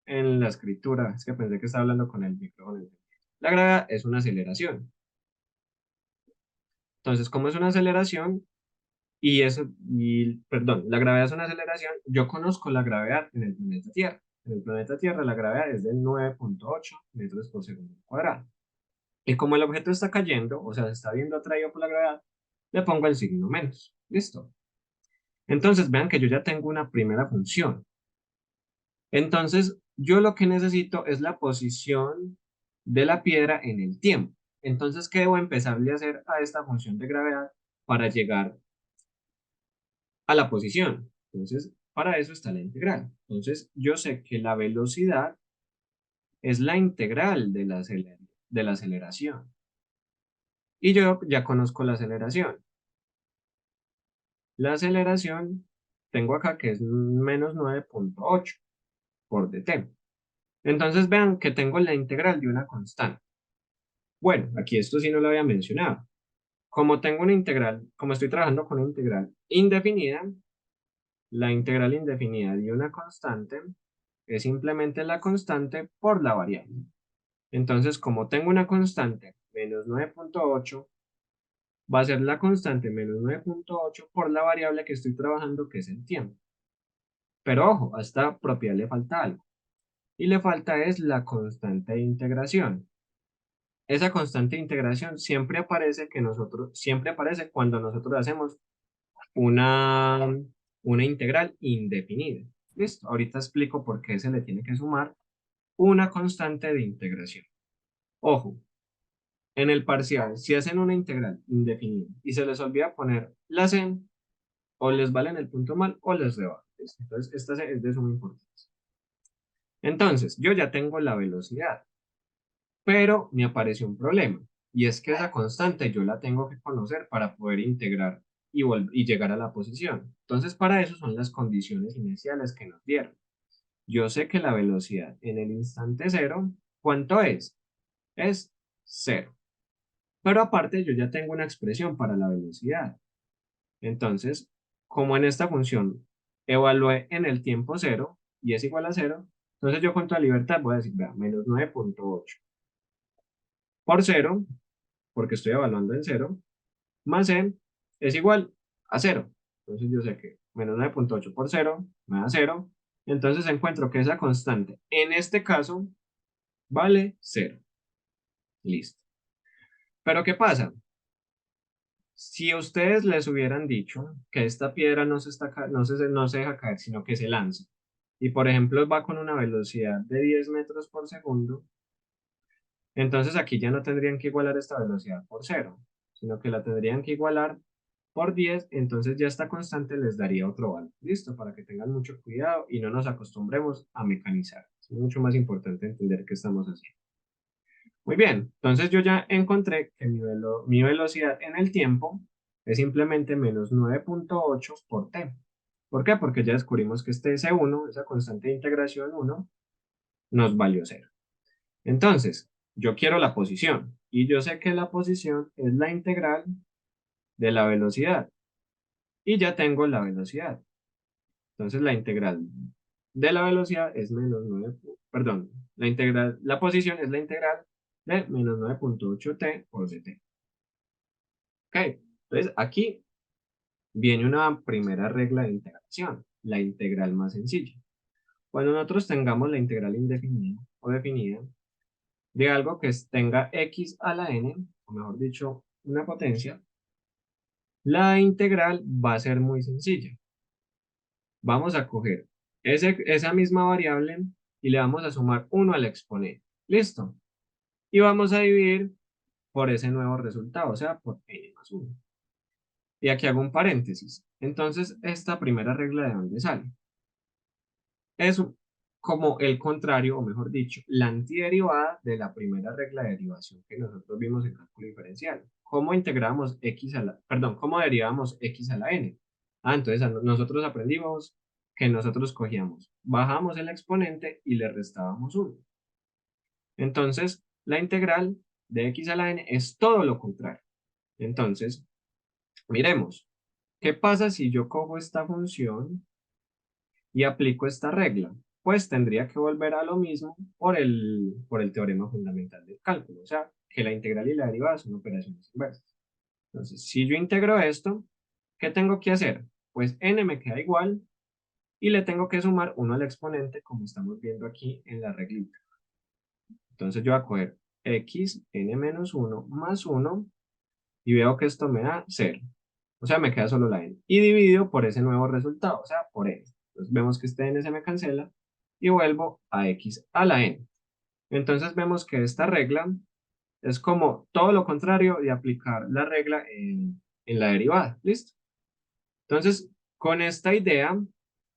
en la escritura, es que pensé que estaba hablando con el micrófono. La gravedad es una aceleración. Entonces, como es una aceleración, perdón, la gravedad es una aceleración, yo conozco la gravedad en el planeta Tierra. En el planeta Tierra la gravedad es de 9,8 metros por segundo cuadrado. Y como el objeto está cayendo, o sea, se está viendo atraído por la gravedad, le pongo el signo menos. ¿Listo? Entonces, vean que yo ya tengo una primera función. Entonces, yo lo que necesito es la posición de la piedra en el tiempo. Entonces, ¿qué debo empezarle a hacer a esta función de gravedad para llegar a la posición? Entonces, para eso está la integral. Entonces, yo sé que la velocidad es la integral de la aceleración. Y yo ya conozco la aceleración. La aceleración tengo acá que es menos 9,8 por dt. Entonces vean que tengo la integral de una constante. Bueno, aquí esto sí no lo había mencionado. Como tengo una integral, como estoy trabajando con una integral indefinida, la integral indefinida de una constante es simplemente la constante por la variable. Entonces, como tengo una constante menos 9,8, va a ser la constante menos 9,8 por la variable que estoy trabajando, que es el tiempo. Pero ojo, a esta propiedad le falta algo. Y le falta es la constante de integración. Esa constante de integración siempre aparece cuando nosotros hacemos una, una integral indefinida. ¿Listo? Ahorita explico por qué se le tiene que sumar una constante de integración. Ojo, en el parcial, si hacen una integral indefinida y se les olvida poner la c, o les valen el punto mal o les rebajan. Entonces, esta es de suma importancia. Entonces, yo ya tengo la velocidad, pero me apareció un problema, y es que esa constante yo la tengo que conocer para poder integrar y llegar a la posición. Entonces, para eso son las condiciones iniciales que nos dieron. Yo sé que la velocidad en el instante cero, ¿cuánto es? Es cero. Pero aparte, yo ya tengo una expresión para la velocidad. Entonces, como en esta función evalué en el tiempo cero y es igual a cero, entonces yo con toda libertad voy a decir, vea, menos 9,8 por cero, porque estoy evaluando en cero, más c es igual a cero. Entonces yo sé que menos 9,8 por cero me da cero. Entonces encuentro que esa constante en este caso vale cero. Listo. Pero ¿qué pasa? Si a ustedes les hubieran dicho que esta piedra no se deja caer, sino que se lanza, y por ejemplo va con una velocidad de 10 metros por segundo, entonces aquí ya no tendrían que igualar esta velocidad por cero, sino que la tendrían que igualar por 10, entonces ya esta constante les daría otro valor. Listo, para que tengan mucho cuidado y no nos acostumbremos a mecanizar. Es mucho más importante entender qué estamos haciendo. Muy bien, entonces yo ya encontré que mi velocidad en el tiempo es simplemente menos 9,8 por t. ¿Por qué? Porque ya descubrimos que este C1, esa constante de integración 1, nos valió 0. Entonces, yo quiero la posición Y yo sé que la posición es la integral de la velocidad. Y ya tengo la velocidad. Entonces la integral de la velocidad es menos 9, perdón, la posición es la integral de menos 9,8t por dt. Ok, entonces aquí viene una primera regla de integración, la integral más sencilla. Cuando nosotros tengamos la integral indefinida o definida de algo que tenga x a la n, o mejor dicho, una potencia, la integral va a ser muy sencilla. Vamos a coger esa misma variable y le vamos a sumar 1 al exponente. ¿Listo? Y vamos a dividir por ese nuevo resultado, o sea, por n más 1. Y aquí hago un paréntesis. Entonces, esta primera regla, ¿de dónde sale? Es como el contrario, o mejor dicho, la antiderivada de la primera regla de derivación que nosotros vimos en cálculo diferencial. ¿Cómo integramos cómo derivamos x a la n? Entonces nosotros aprendimos que nosotros cogíamos, bajamos el exponente y le restábamos 1. Entonces, la integral de x a la n es todo lo contrario. Entonces, miremos, ¿qué pasa si yo cojo esta función y aplico esta regla? Pues tendría que volver a lo mismo por el teorema fundamental del cálculo, o sea, que la integral y la derivada son operaciones inversas. Entonces, si yo integro esto, ¿qué tengo que hacer? Pues n me queda igual y le tengo que sumar 1 al exponente, como estamos viendo aquí en la reglita. Entonces yo voy a coger x n menos 1 más 1 y veo que esto me da 0. O sea, me queda solo la n. Y dividido por ese nuevo resultado, o sea, por n. Entonces vemos que este n se me cancela y vuelvo a x a la n. Entonces vemos que esta regla es como todo lo contrario de aplicar la regla en la derivada. ¿Listo? Entonces, con esta idea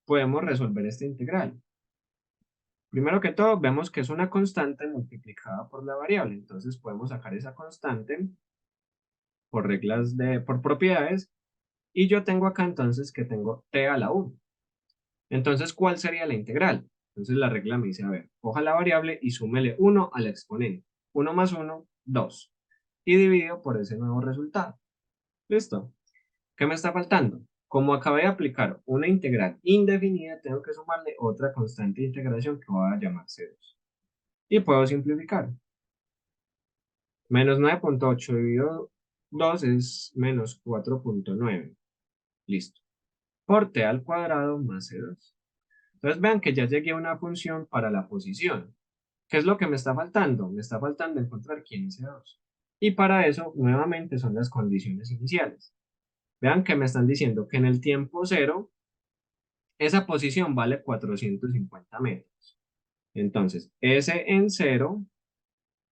podemos resolver esta integral. Primero que todo, vemos que es una constante multiplicada por la variable. Entonces podemos sacar esa constante por propiedades. Y yo tengo acá entonces que tengo t a la 1. Entonces, ¿cuál sería la integral? Entonces la regla me dice, a ver, coja la variable y súmele 1 al exponente. 1 más 1, 2. Y divido por ese nuevo resultado. ¿Listo? ¿Qué me está faltando? Como acabé de aplicar una integral indefinida, tengo que sumarle otra constante de integración que voy a llamar C2. Y puedo simplificar. Menos 9,8 dividido 2 es menos 4,9. Listo. Por t al cuadrado más C2. Entonces vean que ya llegué a una función para la posición. ¿Qué es lo que me está faltando? Me está faltando encontrar quién es C2. Y para eso, nuevamente, son las condiciones iniciales. Vean que me están diciendo que en el tiempo cero, esa posición vale 450 metros. Entonces, S en 0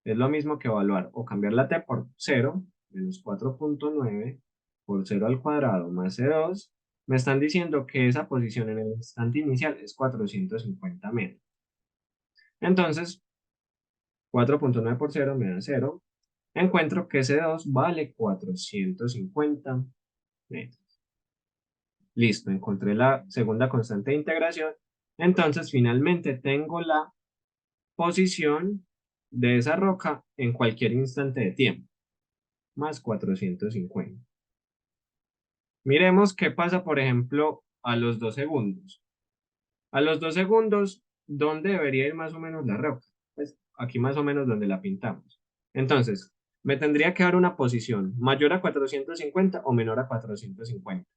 es lo mismo que evaluar o cambiar la t por 0, menos 4,9 por 0 al cuadrado más C2. Me están diciendo que esa posición en el instante inicial es 450 metros. Entonces, 4,9 por 0 me da 0. Encuentro que C2 vale 450 metros. Listo, encontré la segunda constante de integración. Entonces, finalmente tengo la posición de esa roca en cualquier instante de tiempo, más 450. Miremos qué pasa, por ejemplo, a los 2 segundos. A los 2 segundos, ¿dónde debería ir más o menos la roca? Pues aquí más o menos donde la pintamos. Entonces, me tendría que dar una posición mayor a 450 o menor a 450.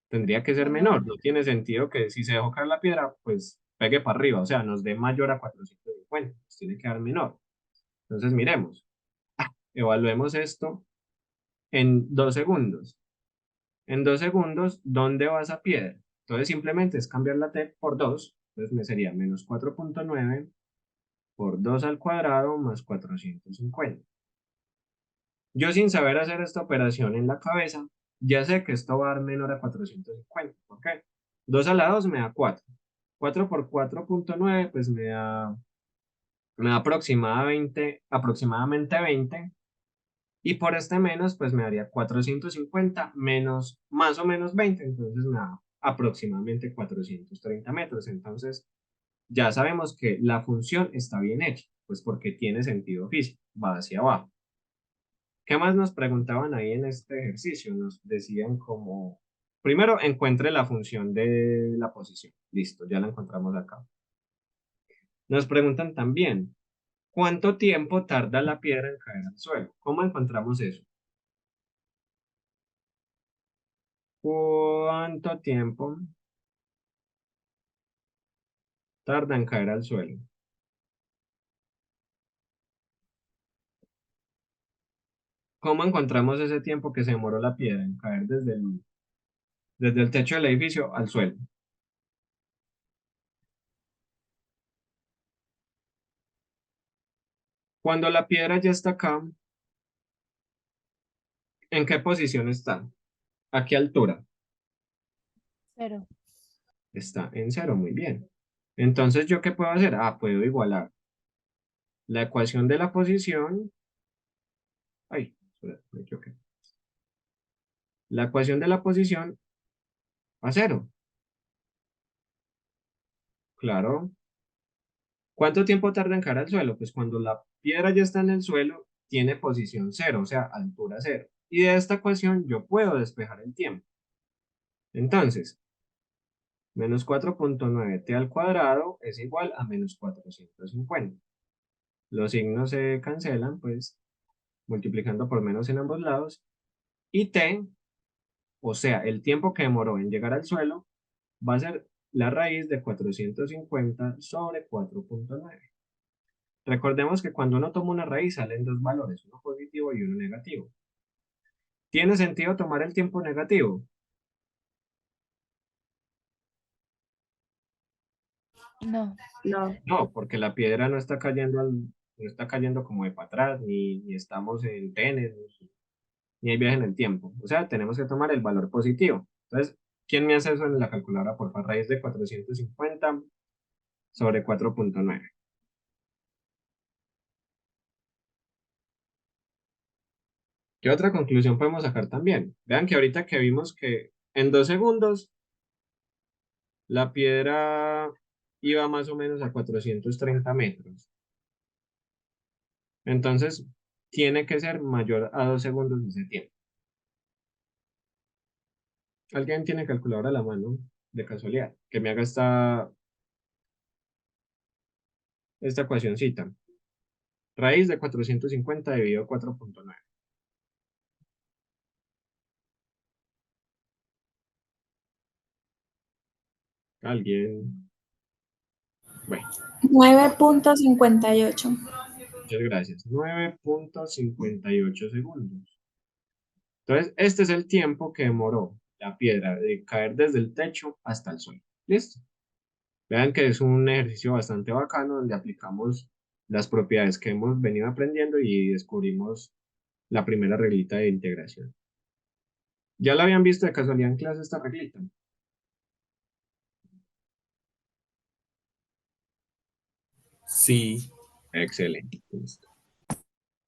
Tendría que ser menor. Menor. No tiene sentido que si se dejó caer la piedra, pues pegue para arriba. O sea, nos dé mayor a 450. Pues tiene que dar menor. Entonces, miremos. Evaluemos esto en 2 segundos. En 2 segundos, ¿dónde va esa piedra? Entonces simplemente es cambiar la t por 2. Entonces me sería menos 4,9 por 2 al cuadrado más 450. Yo sin saber hacer esta operación en la cabeza, ya sé que esto va a dar menor a 450. ¿Por qué? 2 a la 2 me da 4. 4 por 4,9 pues me da aproximadamente 20. Y por este menos, pues me daría 450 menos más o menos 20, entonces me da aproximadamente 430 metros. Entonces, ya sabemos que la función está bien hecha, pues porque tiene sentido físico, va hacia abajo. ¿Qué más nos preguntaban ahí en este ejercicio? Nos decían como, primero encuentre la función de la posición. Listo, ya la encontramos acá. Nos preguntan también, ¿cuánto tiempo tarda la piedra en caer al suelo? ¿Cómo encontramos eso? ¿Cuánto tiempo tarda en caer al suelo? ¿Cómo encontramos ese tiempo que se demoró la piedra en caer desde el techo del edificio al suelo? Cuando la piedra ya está acá, ¿en qué posición está? ¿A qué altura? Cero. Está en cero, muy bien. Entonces, ¿yo qué puedo hacer? Puedo igualar la ecuación de la posición. Ay, espera, me equivoqué. La ecuación de la posición a cero. Claro. ¿Cuánto tiempo tarda en caer al suelo? Pues cuando la piedra ya está en el suelo, tiene posición cero, o sea, altura cero. Y de esta ecuación yo puedo despejar el tiempo. Entonces, menos 4,9t al cuadrado es igual a menos 450. Los signos se cancelan, pues, multiplicando por menos en ambos lados. Y t, o sea, el tiempo que demoró en llegar al suelo, va a ser la raíz de 450 sobre 4,9. Recordemos que cuando uno toma una raíz salen dos valores, uno positivo y uno negativo. ¿Tiene sentido tomar el tiempo negativo? No. No, No, porque la piedra no está cayendo como de para atrás, ni estamos en tenes, ni hay viaje en el tiempo. O sea, tenemos que tomar el valor positivo. Entonces, ¿quién me hace eso en la calculadora? Por favor, raíz de 450 sobre 4,9. ¿Qué otra conclusión podemos sacar también? Vean que ahorita que vimos que en 2 segundos la piedra iba más o menos a 430 metros. Entonces, tiene que ser mayor a 2 segundos ese tiempo. ¿Alguien tiene calculadora a la mano de casualidad? Que me haga esta ecuacioncita. Raíz de 450 dividido 4,9. ¿Alguien? Bueno, 9.58. muchas gracias. 9,58 segundos. Entonces, este es el tiempo que demoró la piedra de caer desde el techo hasta el suelo. ¿Listo? Vean que es un ejercicio bastante bacano donde aplicamos las propiedades que hemos venido aprendiendo y descubrimos la primera reglita de integración. ¿Ya la habían visto de casualidad en clase esta reglita? Sí, Excelente. Listo.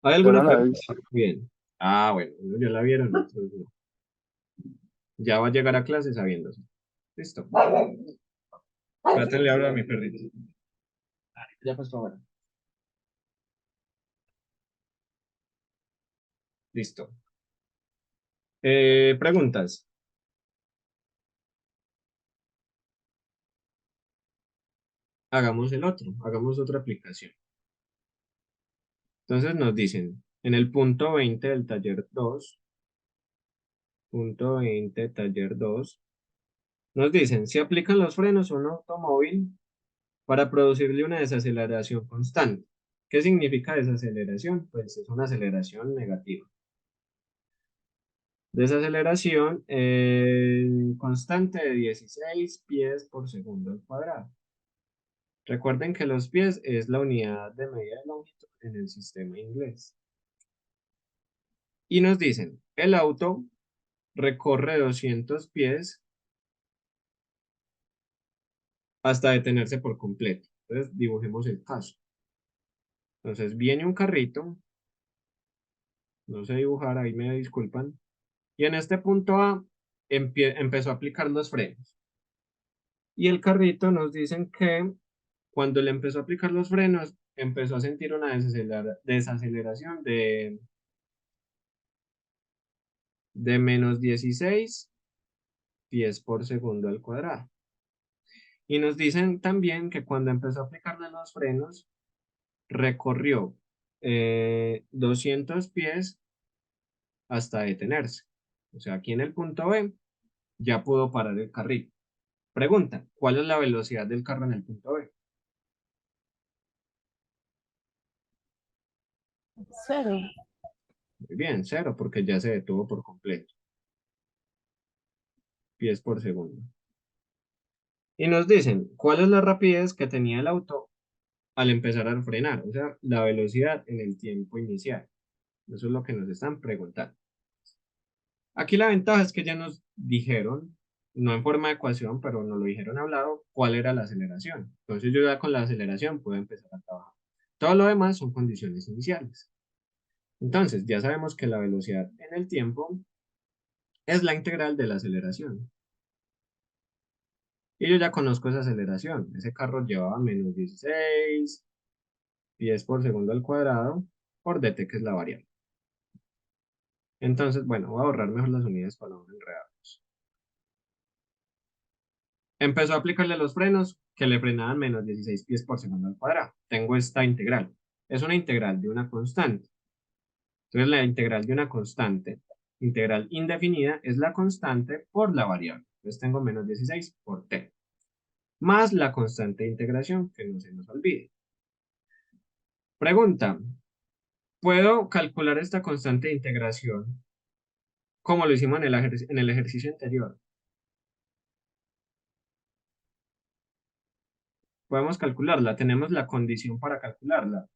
¿Hay Yo alguna no la he pregunta? visto. Bien. Bueno, unos ya la vieron, otros no. Ya va a llegar a clase sabiéndose. Listo. Espérate, le hablo a mi perrito. Ya pues, bueno. Listo. Preguntas. Hagamos el otro. Hagamos otra aplicación. Entonces nos dicen, en el punto 20 del taller 2, punto 20, taller 2, nos dicen, si aplican los frenos a un automóvil para producirle una desaceleración constante. ¿Qué significa desaceleración? Pues es una aceleración negativa. Desaceleración constante de 16 pies por segundo al cuadrado. Recuerden que los pies es la unidad de medida de longitud en el sistema inglés. Y nos dicen, el auto recorre 200 pies hasta detenerse por completo. Entonces, dibujemos el caso. Entonces, viene un carrito, no sé dibujar, ahí me disculpan, y en este punto A empezó a aplicar los frenos. Y el carrito nos dicen que Cuando le empezó a aplicar los frenos, empezó a sentir una desaceleración de menos 16 pies por segundo al cuadrado. Y nos dicen también que cuando empezó a aplicarle los frenos, recorrió 200 pies hasta detenerse. O sea, aquí en el punto B ya pudo parar el carril. Pregunta, ¿cuál es la velocidad del carro en el punto B? Cero. Muy bien, cero, porque ya se detuvo por completo. Pies por segundo. Y nos dicen, ¿cuál es la rapidez que tenía el auto al empezar a frenar? O sea, la velocidad en el tiempo inicial. Eso es lo que nos están preguntando. Aquí la ventaja es que ya nos dijeron, no en forma de ecuación, pero nos lo dijeron hablado, cuál era la aceleración. Entonces yo ya con la aceleración puedo empezar a trabajar. Todo lo demás son condiciones iniciales. Entonces ya sabemos que la velocidad en el tiempo es la integral de la aceleración. Y yo ya conozco esa aceleración. Ese carro llevaba menos 16 pies por segundo al cuadrado por dt, que es la variable. Entonces, bueno, voy a ahorrar mejor las unidades para no enredarnos. Empezó a aplicarle los frenos que le frenaban menos 16 pies por segundo al cuadrado. Tengo esta integral. Es una integral de una constante. Entonces, la integral de una constante, integral indefinida, es la constante por la variable. Entonces, tengo menos 16 por t. Más la constante de integración, que no se nos olvide. Pregunta, ¿puedo calcular esta constante de integración como lo hicimos en el ejercicio anterior? Podemos calcularla, tenemos la condición para calcularla.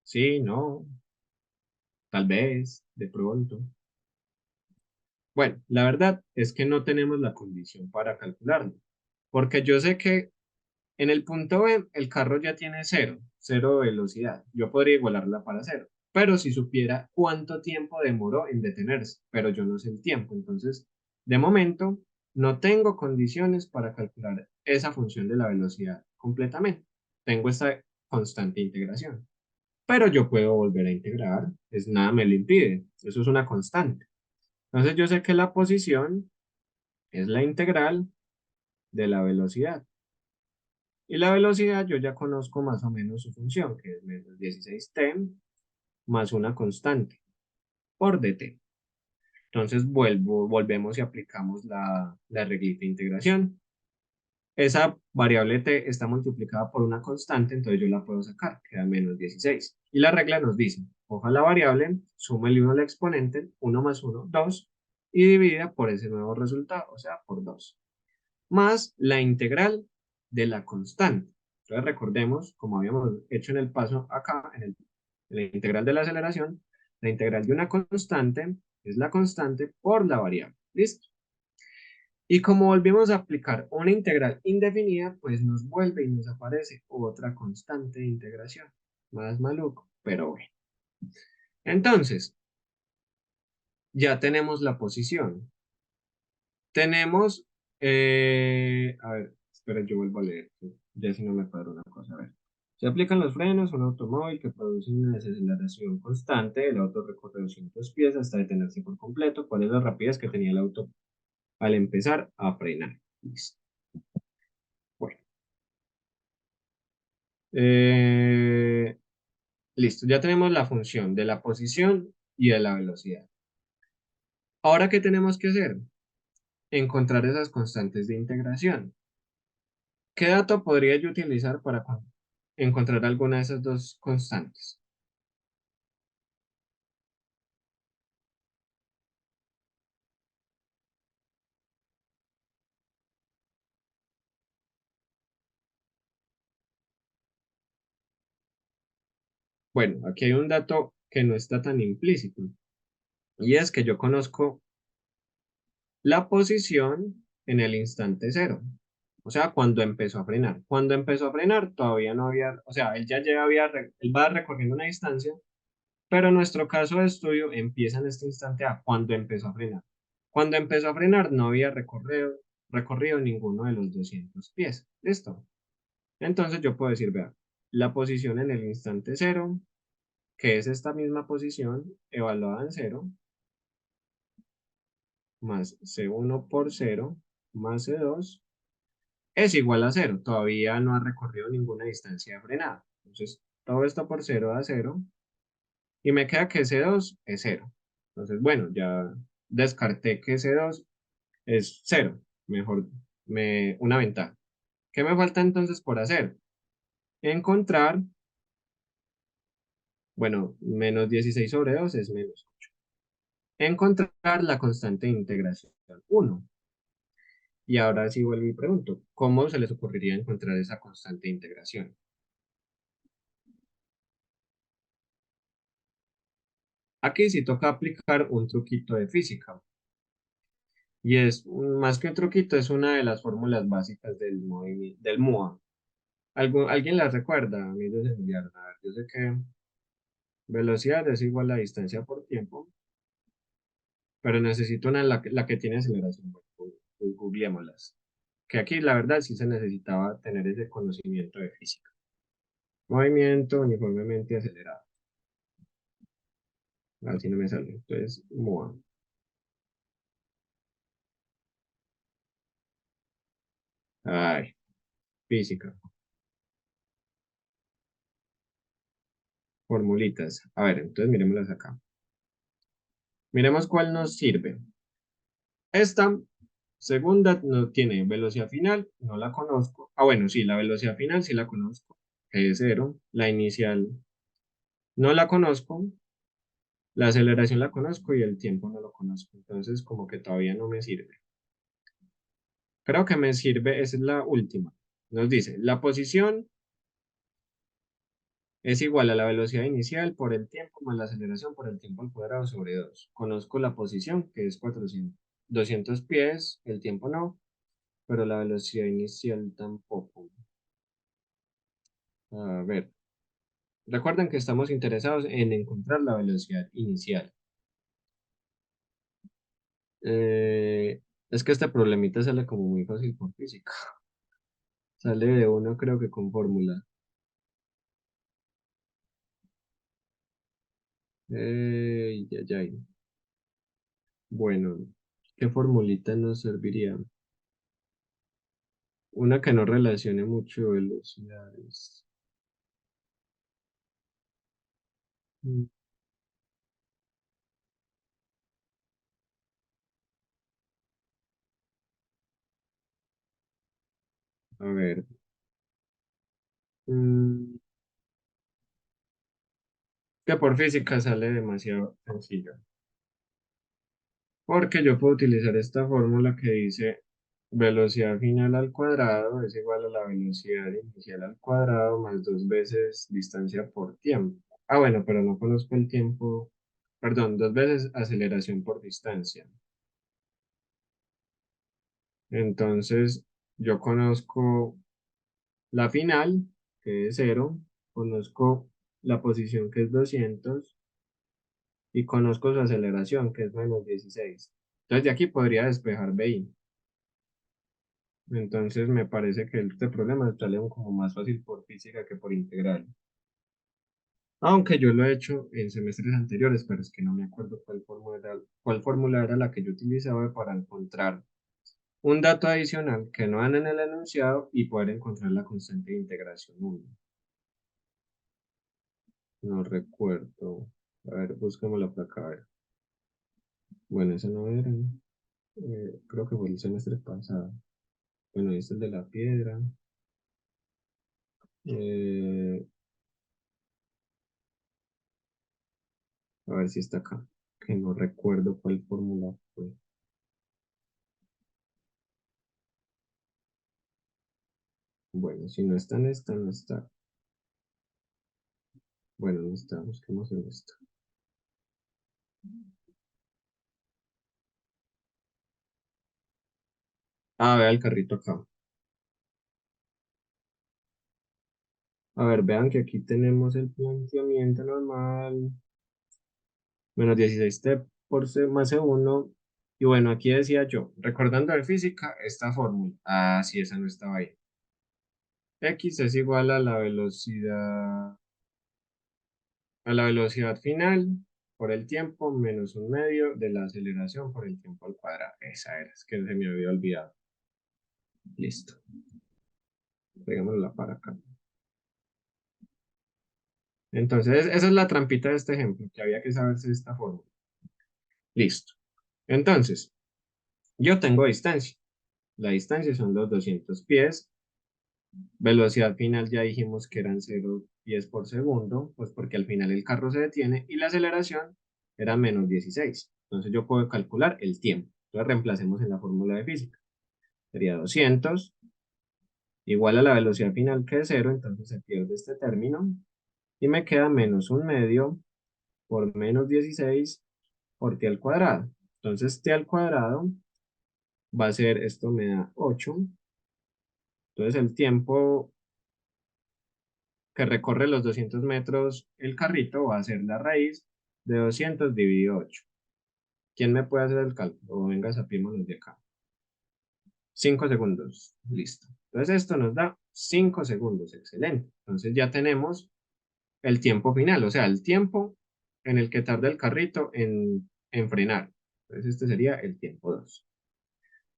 Sí, no, tal vez, de pronto. Bueno, la verdad es que no tenemos la condición para calcularlo, porque yo sé que en el punto B el carro ya tiene cero velocidad. Yo podría igualarla para cero, pero si supiera cuánto tiempo demoró en detenerse, pero yo no sé el tiempo, entonces de momento no tengo condiciones para calcular esa función de la velocidad completamente. Tengo esta constante integración, pero yo puedo volver a integrar, es nada me lo impide, eso es una constante. Entonces yo sé que la posición es la integral de la velocidad. Y la velocidad yo ya conozco más o menos su función, que es menos 16t más una constante por dt. Entonces volvemos y aplicamos la reglita de integración. Esa variable t está multiplicada por una constante, entonces yo la puedo sacar, queda menos 16. Y la regla nos dice, coja la variable, suma el 1 al exponente, 1 más 1, 2, y divida por ese nuevo resultado, o sea, por 2. Más la integral de la constante. Entonces recordemos, como habíamos hecho en el paso acá, en la integral de la aceleración, la integral de una constante es la constante por la variable. ¿Listo? Y como volvimos a aplicar una integral indefinida, pues nos vuelve y nos aparece otra constante de integración. Más maluco, pero bueno. Entonces, ya tenemos la posición. Tenemos, a ver, espera, yo vuelvo a leer, ya si no me cuadra una cosa, a ver. Se aplican los frenos, un automóvil que produce una desaceleración constante, el auto recorre 200 pies hasta detenerse por completo. ¿Cuál es la rapidez que tenía el auto al empezar a frenar? Listo. Bueno, eh, listo, ya tenemos la función de la posición y de la velocidad. Ahora, ¿qué tenemos que hacer? Encontrar esas constantes de integración. ¿Qué dato podría yo utilizar para encontrar alguna de esas dos constantes? Bueno, aquí hay un dato que no está tan implícito, y es que yo conozco la posición en el instante cero, o sea, cuando empezó a frenar. Cuando empezó a frenar todavía no había, o sea, él ya él va recorriendo una distancia, pero nuestro caso de estudio empieza en este instante A, cuando empezó a frenar. Cuando empezó a frenar no había recorrido ninguno de los 200 pies. ¿Listo? Entonces yo puedo decir, vea, la posición en el instante cero, que es esta misma posición evaluada en cero, más C1 por cero, más C2, es igual a cero. Todavía no ha recorrido ninguna distancia de frenada. Entonces, todo esto por cero da cero. Y me queda que C2 es cero. Entonces, bueno, ya descarté que C2 es cero. Mejor, una ventaja. ¿Qué me falta entonces por hacer? Encontrar, bueno, menos 16 sobre 2 es menos 8. Encontrar la constante de integración 1. Y ahora sí vuelvo y pregunto, ¿cómo se les ocurriría encontrar esa constante de integración? Aquí sí toca aplicar un truquito de física. Y es, más que un truquito, es una de las fórmulas básicas del movimiento, del MOA. ¿Alguien la recuerda? A mí se me olvidaron. A ver, yo sé que velocidad es igual a distancia por tiempo, pero necesito una la que tiene aceleración. Bueno, googleémoslas. Que aquí la verdad sí se necesitaba tener ese conocimiento de física. Movimiento uniformemente acelerado. Así no me sale. Entonces, MOA. Ay, física. Formulitas. A ver, entonces miremoslas acá. Miremos cuál nos sirve. Esta segunda no tiene velocidad final, no la conozco. Ah, bueno, sí, la velocidad final sí la conozco, que es cero. La inicial no la conozco. La aceleración la conozco y el tiempo no lo conozco. Entonces, como que todavía no me sirve. Creo que me sirve, esa es la última. Nos dice, la posición es igual a la velocidad inicial por el tiempo más la aceleración por el tiempo al cuadrado sobre 2. Conozco la posición, que es 200 pies, el tiempo no, pero la velocidad inicial tampoco. A ver, recuerden que estamos interesados en encontrar la velocidad inicial. Es que este problemita sale como muy fácil por física. Sale de uno, creo que con fórmula. Ya, ya. Bueno, ¿qué formulita nos serviría? Una que no relacione mucho velocidades. Mm, A ver. mm, que por física sale demasiado sencillo. Porque yo puedo utilizar esta fórmula que dice velocidad final al cuadrado es igual a la velocidad inicial al cuadrado más dos veces distancia por tiempo. Ah, bueno, pero no conozco el tiempo. Perdón, dos veces aceleración por distancia. Entonces, yo conozco la final, que es cero, conozco la posición, que es 200, y conozco su aceleración, que es menos 16. Entonces, de aquí podría despejar BI. Entonces me parece que este problema sale como más fácil por física que por integral. Aunque yo lo he hecho en semestres anteriores, pero es que no me acuerdo cuál fórmula era la que yo utilizaba para encontrar un dato adicional que no dan en el enunciado y poder encontrar la constante de integración 1. No recuerdo. A ver, busquemos la placa. A ver. Bueno, ese no era. Creo que fue el semestre pasado. Bueno, este es el de la piedra. Eh, a ver si está acá. Que no recuerdo cuál fórmula fue. Bueno, si no está en esta, no está. Bueno, no está. Busquemos en esta. Ah, vea el carrito acá. A ver, vean que aquí tenemos el planteamiento normal. Menos 16 t por C más C1. Y bueno, aquí decía yo, recordando de física, esta fórmula. Ah, sí, esa no estaba ahí. X es igual a la velocidad final por el tiempo menos un medio de la aceleración por el tiempo al cuadrado. Esa era, es que se me había olvidado. Listo. Pegámosla para acá. Entonces, esa es la trampita de este ejemplo, que había que saberse esta fórmula. Listo. Entonces, yo tengo distancia. La distancia son los 200 pies. Velocidad final ya dijimos que eran 0 pies por segundo, pues porque al final el carro se detiene y la aceleración era menos 16. Entonces yo puedo calcular el tiempo. Entonces reemplacemos en la fórmula de física. Sería 200 igual a la velocidad final que es 0, entonces se pierde este término y me queda menos un medio por menos 16 por t al cuadrado. Entonces t al cuadrado va a ser, esto me da 8. Entonces el tiempo que recorre los 200 metros el carrito va a ser la raíz de 200 dividido 8. ¿Quién me puede hacer el cálculo? O venga, sapiémonos de acá. 5 segundos. Listo. Entonces esto nos da 5 segundos. Excelente. Entonces ya tenemos el tiempo final, o sea, el tiempo en el que tarda el carrito en frenar. Entonces este sería el tiempo 2.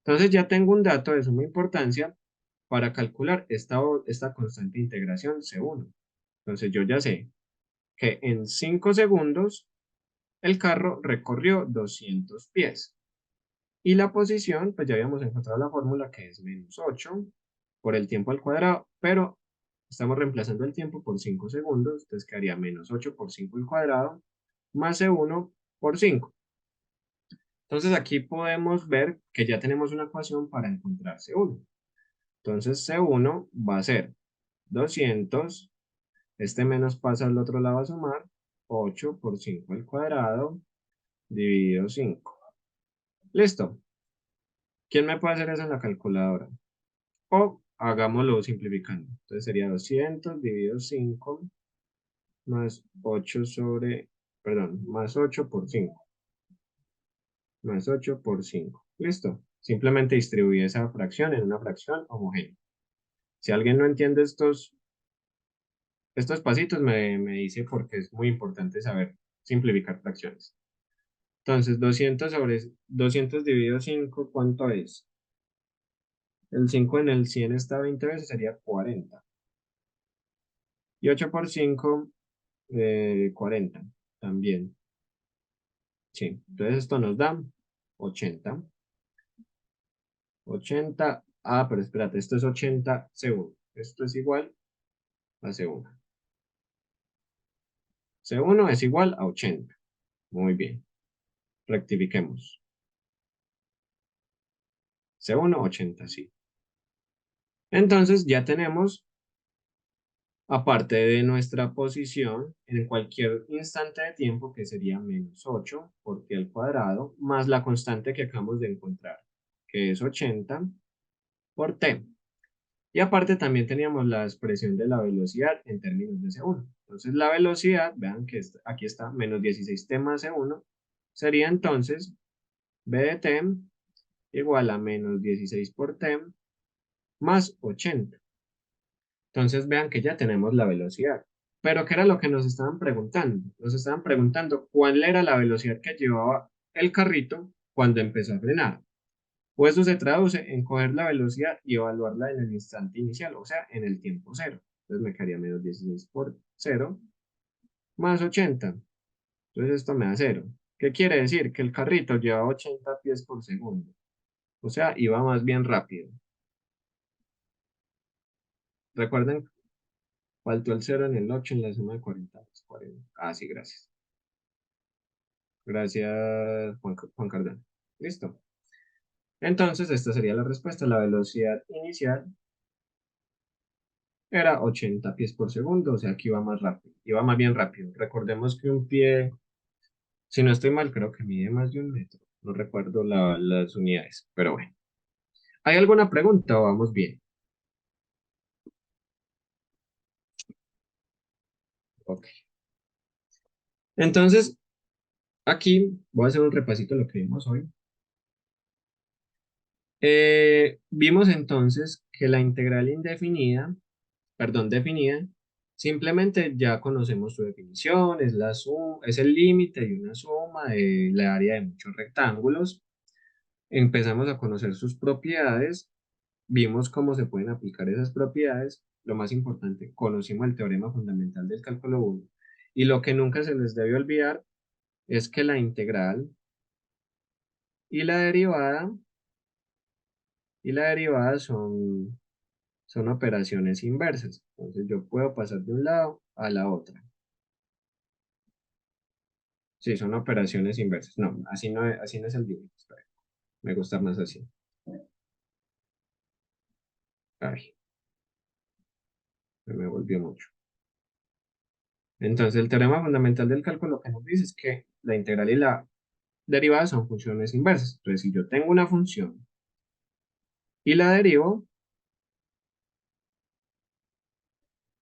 Entonces ya tengo un dato de suma importancia para calcular esta constante de integración C1. Entonces yo ya sé que en 5 segundos el carro recorrió 200 pies. Y la posición, pues ya habíamos encontrado la fórmula que es menos 8 por el tiempo al cuadrado, pero estamos reemplazando el tiempo por 5 segundos, entonces quedaría menos 8 por 5 al cuadrado más C1 por 5. Entonces aquí podemos ver que ya tenemos una ecuación para encontrar C1. Entonces C1 va a ser 200, este menos pasa al otro lado a sumar, 8 por 5 al cuadrado dividido 5. Listo. ¿Quién me puede hacer eso en la calculadora? O hagámoslo simplificando. Entonces sería 200 dividido 5 más 8 sobre, perdón, más 8 por 5. Más 8 por 5. Listo. Simplemente distribuí esa fracción en una fracción homogénea. Si alguien no entiende estos pasitos, me dice porque es muy importante saber simplificar fracciones. Entonces, 200 sobre 200 dividido 5, ¿cuánto es? El 5 en el 100 está 20 veces, sería 40. Y 8 por 5, 40 también. Sí, entonces esto nos da 80. 80, pero espérate, esto es 80 C1. Esto es igual a C1. C1 es igual a 80. Muy bien, rectifiquemos. C1, 80, sí. Entonces ya tenemos, aparte de nuestra posición, en cualquier instante de tiempo, que sería menos 8 por t al cuadrado, más la constante que acabamos de encontrar, que es 80 por t. Y aparte también teníamos la expresión de la velocidad en términos de C1. Entonces la velocidad, vean que aquí está, menos 16t más C1, sería entonces b de t igual a menos 16 por t más 80. Entonces vean que ya tenemos la velocidad. Pero ¿qué era lo que nos estaban preguntando? Nos estaban preguntando cuál era la velocidad que llevaba el carrito cuando empezó a frenar. O eso se traduce en coger la velocidad y evaluarla en el instante inicial, o sea, en el tiempo cero. Entonces me quedaría menos 16 por cero más 80. Entonces esto me da cero. ¿Qué quiere decir? Que el carrito lleva 80 pies por segundo. O sea, iba más bien rápido. Recuerden, faltó el cero en el 8 en la suma de 40 más 40. Ah, sí, gracias. Gracias, Juan Cardano. Listo. Entonces, esta sería la respuesta. La velocidad inicial era 80 pies por segundo, o sea que iba más rápido, iba más bien rápido. Recordemos que un pie, si no estoy mal, creo que mide más de un metro. No recuerdo las unidades, pero bueno. ¿Hay alguna pregunta o vamos bien? Ok. Entonces, aquí voy a hacer un repasito de lo que vimos hoy. Vimos entonces que la integral indefinida, perdón, definida, simplemente ya conocemos su definición, es es el límite de una suma de la área de muchos rectángulos. Empezamos a conocer sus propiedades, vimos cómo se pueden aplicar esas propiedades. Lo más importante, conocimos el teorema fundamental del cálculo 1. Y lo que nunca se les debe olvidar es que la integral y la derivada, son operaciones inversas. Entonces yo puedo pasar de un lado a la otra. Sí, son operaciones inversas. No, así no es el límite. Espera, me gusta más así. Ay, me volvió mucho. Entonces el teorema fundamental del cálculo lo que nos dice es que la integral y la derivada son funciones inversas. Entonces si yo tengo una función y la derivo,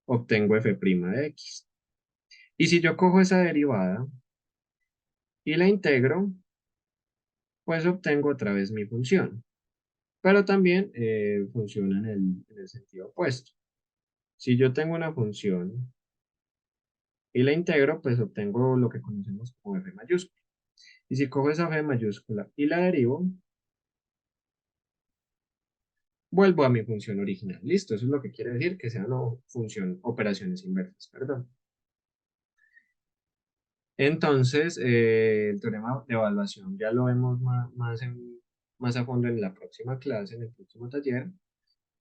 obtengo f' de x. Y si yo cojo esa derivada y la integro, pues obtengo otra vez mi función. Pero también funciona en el sentido opuesto. Si yo tengo una función y la integro, pues obtengo lo que conocemos como f mayúscula. Y si cojo esa f mayúscula y la derivo, vuelvo a mi función original. Listo, eso es lo que quiere decir que sean operaciones inversas, perdón. Entonces, el teorema de evaluación ya lo vemos más a fondo en la próxima clase, en el próximo taller.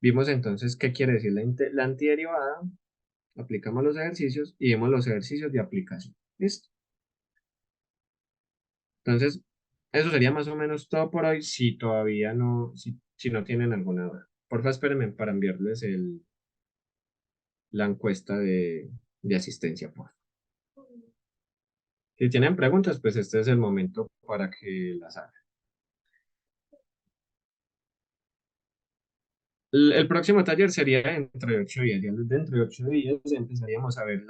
Vimos entonces qué quiere decir la antiderivada, aplicamos los ejercicios y vemos los ejercicios de aplicación. ¿Listo? Entonces, eso sería más o menos todo por hoy, si todavía no, si no tienen alguna duda. Porfa, espérenme para enviarles la encuesta de asistencia, por favor. Si tienen preguntas, pues este es el momento para que las hagan. El próximo taller sería dentro de 8 días. Ya dentro de 8 días empezaríamos a ver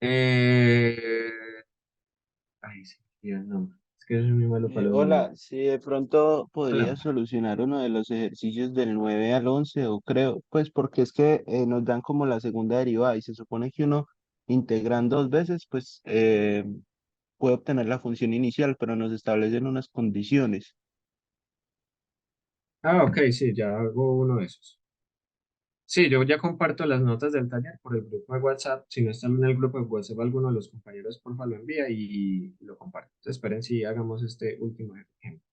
Eh, ay, sí, el nombre. Es que soy muy malo para los nombres. Hola, si de pronto podría Hola. solucionar uno de los ejercicios del 9 al 11 o creo, pues porque es que nos dan como la segunda derivada y se supone que uno integran dos veces, pues puede obtener la función inicial, pero nos establecen unas condiciones. Ah, ok, sí, ya hago uno de esos. Sí, yo ya comparto las notas del taller por el grupo de WhatsApp. Si no están en el grupo de WhatsApp, alguno de los compañeros, porfa, lo envía y lo comparto. Entonces, esperen si hagamos este último ejemplo.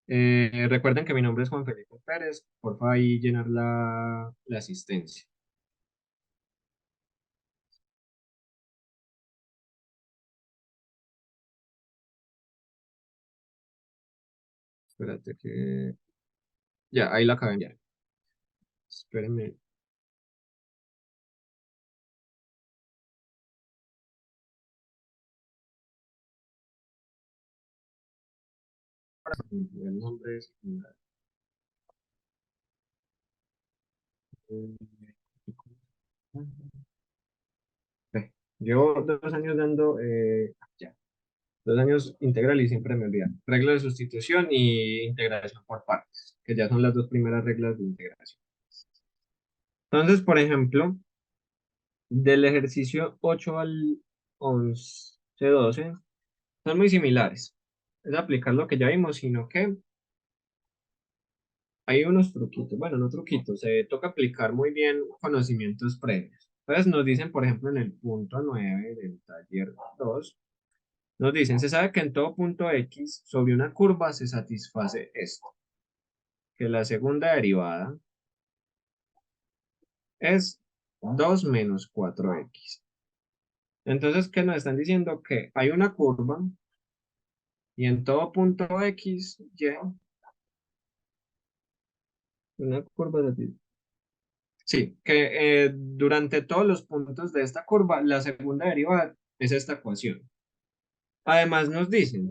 Recuerden que mi nombre es Juan Felipe Pérez. Porfa, ahí llenar la asistencia. Espérate que... Ya, ahí la acabé de enviar. Espérenme. El nombre es... Llevo 2 años dando, ya, 2 años integral y siempre me olvidan. Regla de sustitución y integración por partes, que ya son las dos primeras reglas de integración. Entonces, por ejemplo, del ejercicio 8 al 11, 12, son muy similares. Es aplicar lo que ya vimos, sino que hay unos truquitos. Bueno, no truquitos, se toca aplicar muy bien conocimientos previos. Entonces nos dicen, por ejemplo, en el punto 9 del taller 2. Nos dicen, se sabe que en todo punto X sobre una curva se satisface esto, que la segunda derivada es 2 menos 4x. Entonces, ¿qué nos están diciendo? Que hay una curva y en todo punto X, Y, una curva de... Sí, que durante todos los puntos de esta curva, la segunda derivada es esta ecuación. Además nos dicen,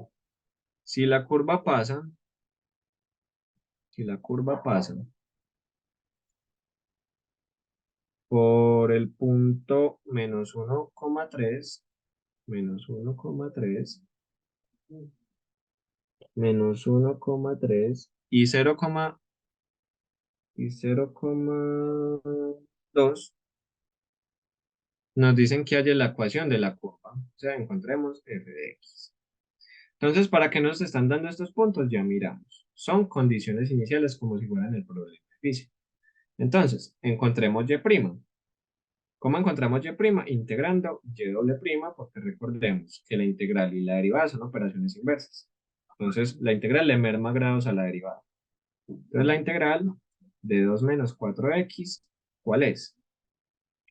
si la curva pasa, si la curva pasa por el punto -1,3, menos 1,3 y 0,2 nos dicen que haya la ecuación de la curva. O sea, encontremos f de x. Entonces, ¿para qué nos están dando estos puntos? Ya miramos. Son condiciones iniciales como si fueran el problema de física. Entonces, encontremos y'. ¿Cómo encontramos y'? Integrando y doble prima, porque recordemos que la integral y la derivada son operaciones inversas. Entonces, la integral le merma grados a la derivada. Entonces, la integral de 2 menos 4x, ¿cuál es?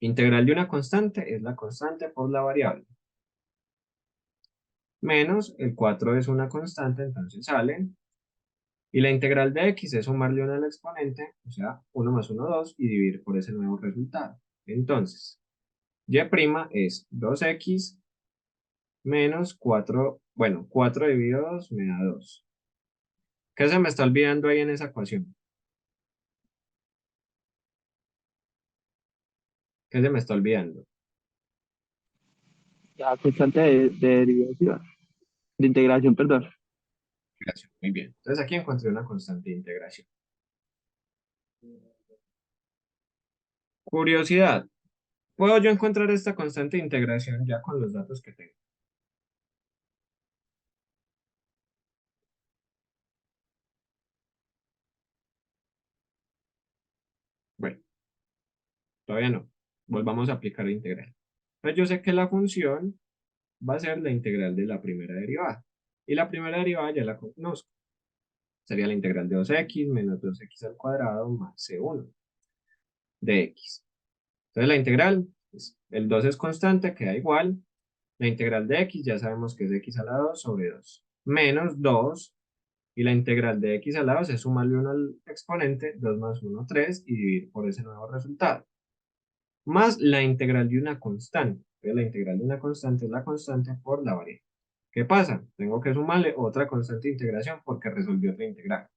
Integral de una constante es la constante por la variable. Menos el 4 es una constante, entonces sale. Y la integral de x es sumarle 1 al exponente, o sea, 1 más 1, 2, y dividir por ese nuevo resultado. Entonces, y' es 2x menos 4, bueno, 4 dividido 2 me da 2. ¿Qué se me está olvidando ahí en esa ecuación? ¿Qué se me está olvidando? La constante de derivación, de integración, perdón. Integración. Muy bien. Entonces aquí encontré una constante de integración. Curiosidad. ¿Puedo yo encontrar esta constante de integración ya con los datos que tengo? Bueno, todavía no. Volvamos a aplicar la integral. Entonces yo sé que la función va a ser la integral de la primera derivada. Y la primera derivada ya la conozco. Sería la integral de 2x menos 2x al cuadrado más c1 de x. Entonces la integral, pues, el 2 es constante, queda igual. La integral de x ya sabemos que es x a la 2 sobre 2. Menos 2. Y la integral de x a la 2 es sumarle 1 al exponente, 2 más 1, 3, y dividir por ese nuevo resultado. Más la integral de una constante. Entonces, la integral de una constante es la constante por la variable. ¿Qué pasa? Tengo que sumarle otra constante de integración porque resolví otra integral.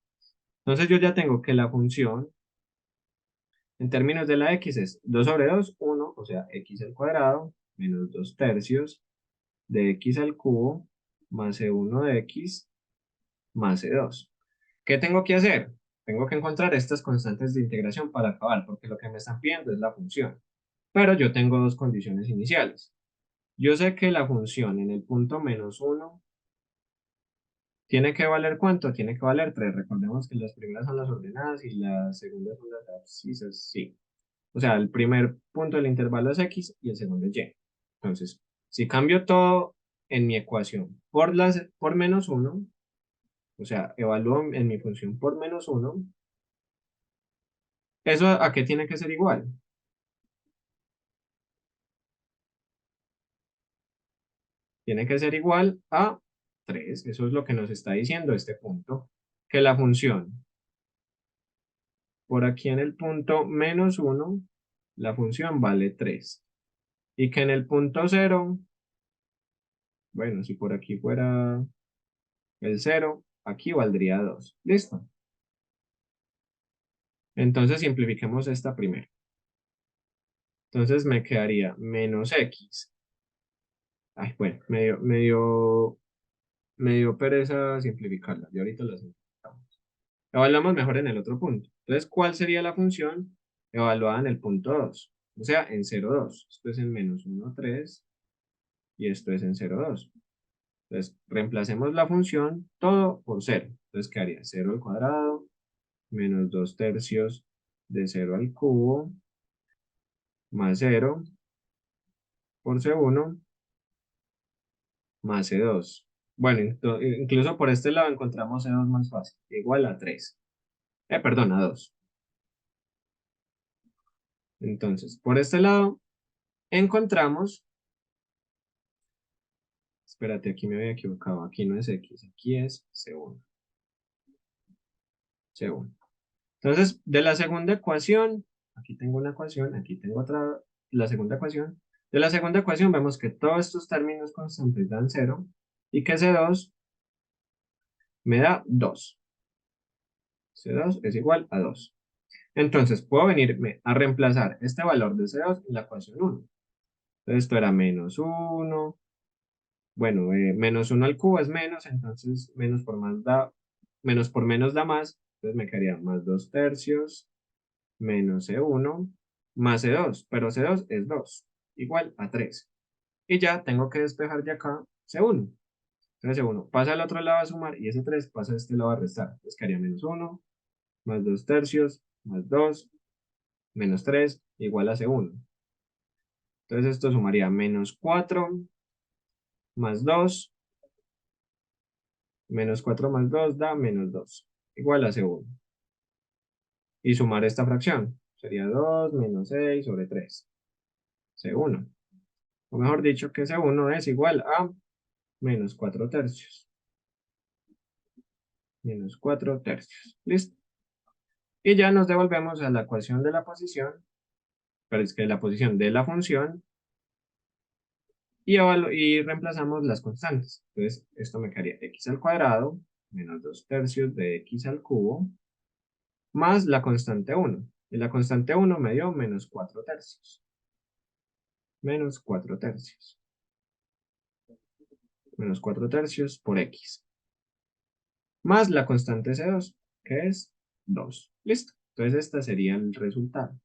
Entonces yo ya tengo que la función en términos de la x es 2 sobre 2, 1, o sea, x al cuadrado, menos 2 tercios de x al cubo, más c1 de x, más c2. ¿Qué tengo que hacer? Tengo que encontrar estas constantes de integración para acabar, porque lo que me están pidiendo es la función. Pero yo tengo dos condiciones iniciales. Yo sé que la función en el punto menos 1 tiene que valer ¿cuánto? Tiene que valer 3. Recordemos que las primeras son las ordenadas y las segundas son las abscisas, sí. O sea, el primer punto del intervalo es x y el segundo es y. Entonces, si cambio todo en mi ecuación por menos 1, o sea, evalúo en mi función por menos 1, ¿eso a qué tiene que ser igual? Tiene que ser igual a 3. Eso es lo que nos está diciendo este punto. Que la función por aquí en el punto menos 1, la función vale 3. Y que en el punto 0, bueno, si por aquí fuera el 0, aquí valdría 2. ¿Listo? Entonces simplifiquemos esta primero. Entonces me quedaría menos x. Ay, bueno, me dio pereza simplificarla. Y ahorita la simplificamos. Evaluamos mejor en el otro punto. Entonces, ¿cuál sería la función evaluada en el punto 2? O sea, en 0,2. Esto es en menos 1,3 y esto es en 0,2. Entonces, reemplacemos la función todo por 0. Entonces, quedaría 0 al cuadrado menos 2 tercios de 0 al cubo más 0 por C1 más C2. Bueno, incluso por este lado encontramos C2 más fácil, igual a 3. Perdón, a 2. Entonces, por este lado encontramos, espérate, aquí me había equivocado, aquí no es X, aquí es C1. C1. Entonces, de la segunda ecuación, aquí tengo una ecuación, aquí tengo otra, la segunda ecuación. De la segunda ecuación vemos que todos estos términos constantes dan 0 y que C2 me da 2. C2 es igual a 2. Entonces, puedo venirme a reemplazar este valor de C2 en la ecuación 1. Entonces, esto era menos 1 Bueno, menos 1 al cubo es menos, entonces menos por menos da más, entonces me quedaría más 2 tercios, menos C1, más C2, pero C2 es 2, igual a 3. Y ya tengo que despejar de acá C1. Entonces C1 pasa al otro lado a sumar y ese 3 pasa a este lado a restar. Entonces quedaría menos 1, más 2 tercios, más 2, menos 3, igual a C1. Entonces esto sumaría menos 4, más 2, menos 4 más 2 da menos 2, igual a C1. Y sumar esta fracción sería 2 menos 6 sobre 3, C1. O mejor dicho, que C1 es igual a menos 4 tercios. Menos 4 tercios. ¿Listo? Y ya nos devolvemos a la ecuación de la posición, pero es que la posición de la función, y reemplazamos las constantes. Entonces, esto me quedaría x al cuadrado menos 2 tercios de x al cubo más la constante 1. Y la constante 1 me dio menos 4 tercios. Menos 4 tercios. Menos 4 tercios por x. Más la constante C2, que es 2. Listo. Entonces, este sería el resultado.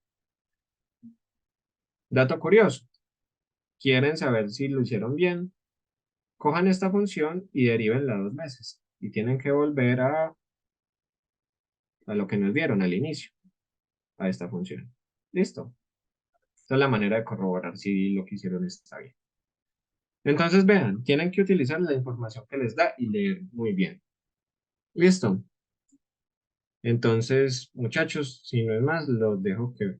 Dato curioso. ¿Quieren saber si lo hicieron bien? Cojan esta función y derivenla 2 veces. Y tienen que volver a lo que nos dieron al inicio, a esta función. ¿Listo? Esta es la manera de corroborar si lo que hicieron está bien. Entonces, vean, tienen que utilizar la información que les da y leer muy bien. ¿Listo? Entonces, muchachos, si no es más, los dejo que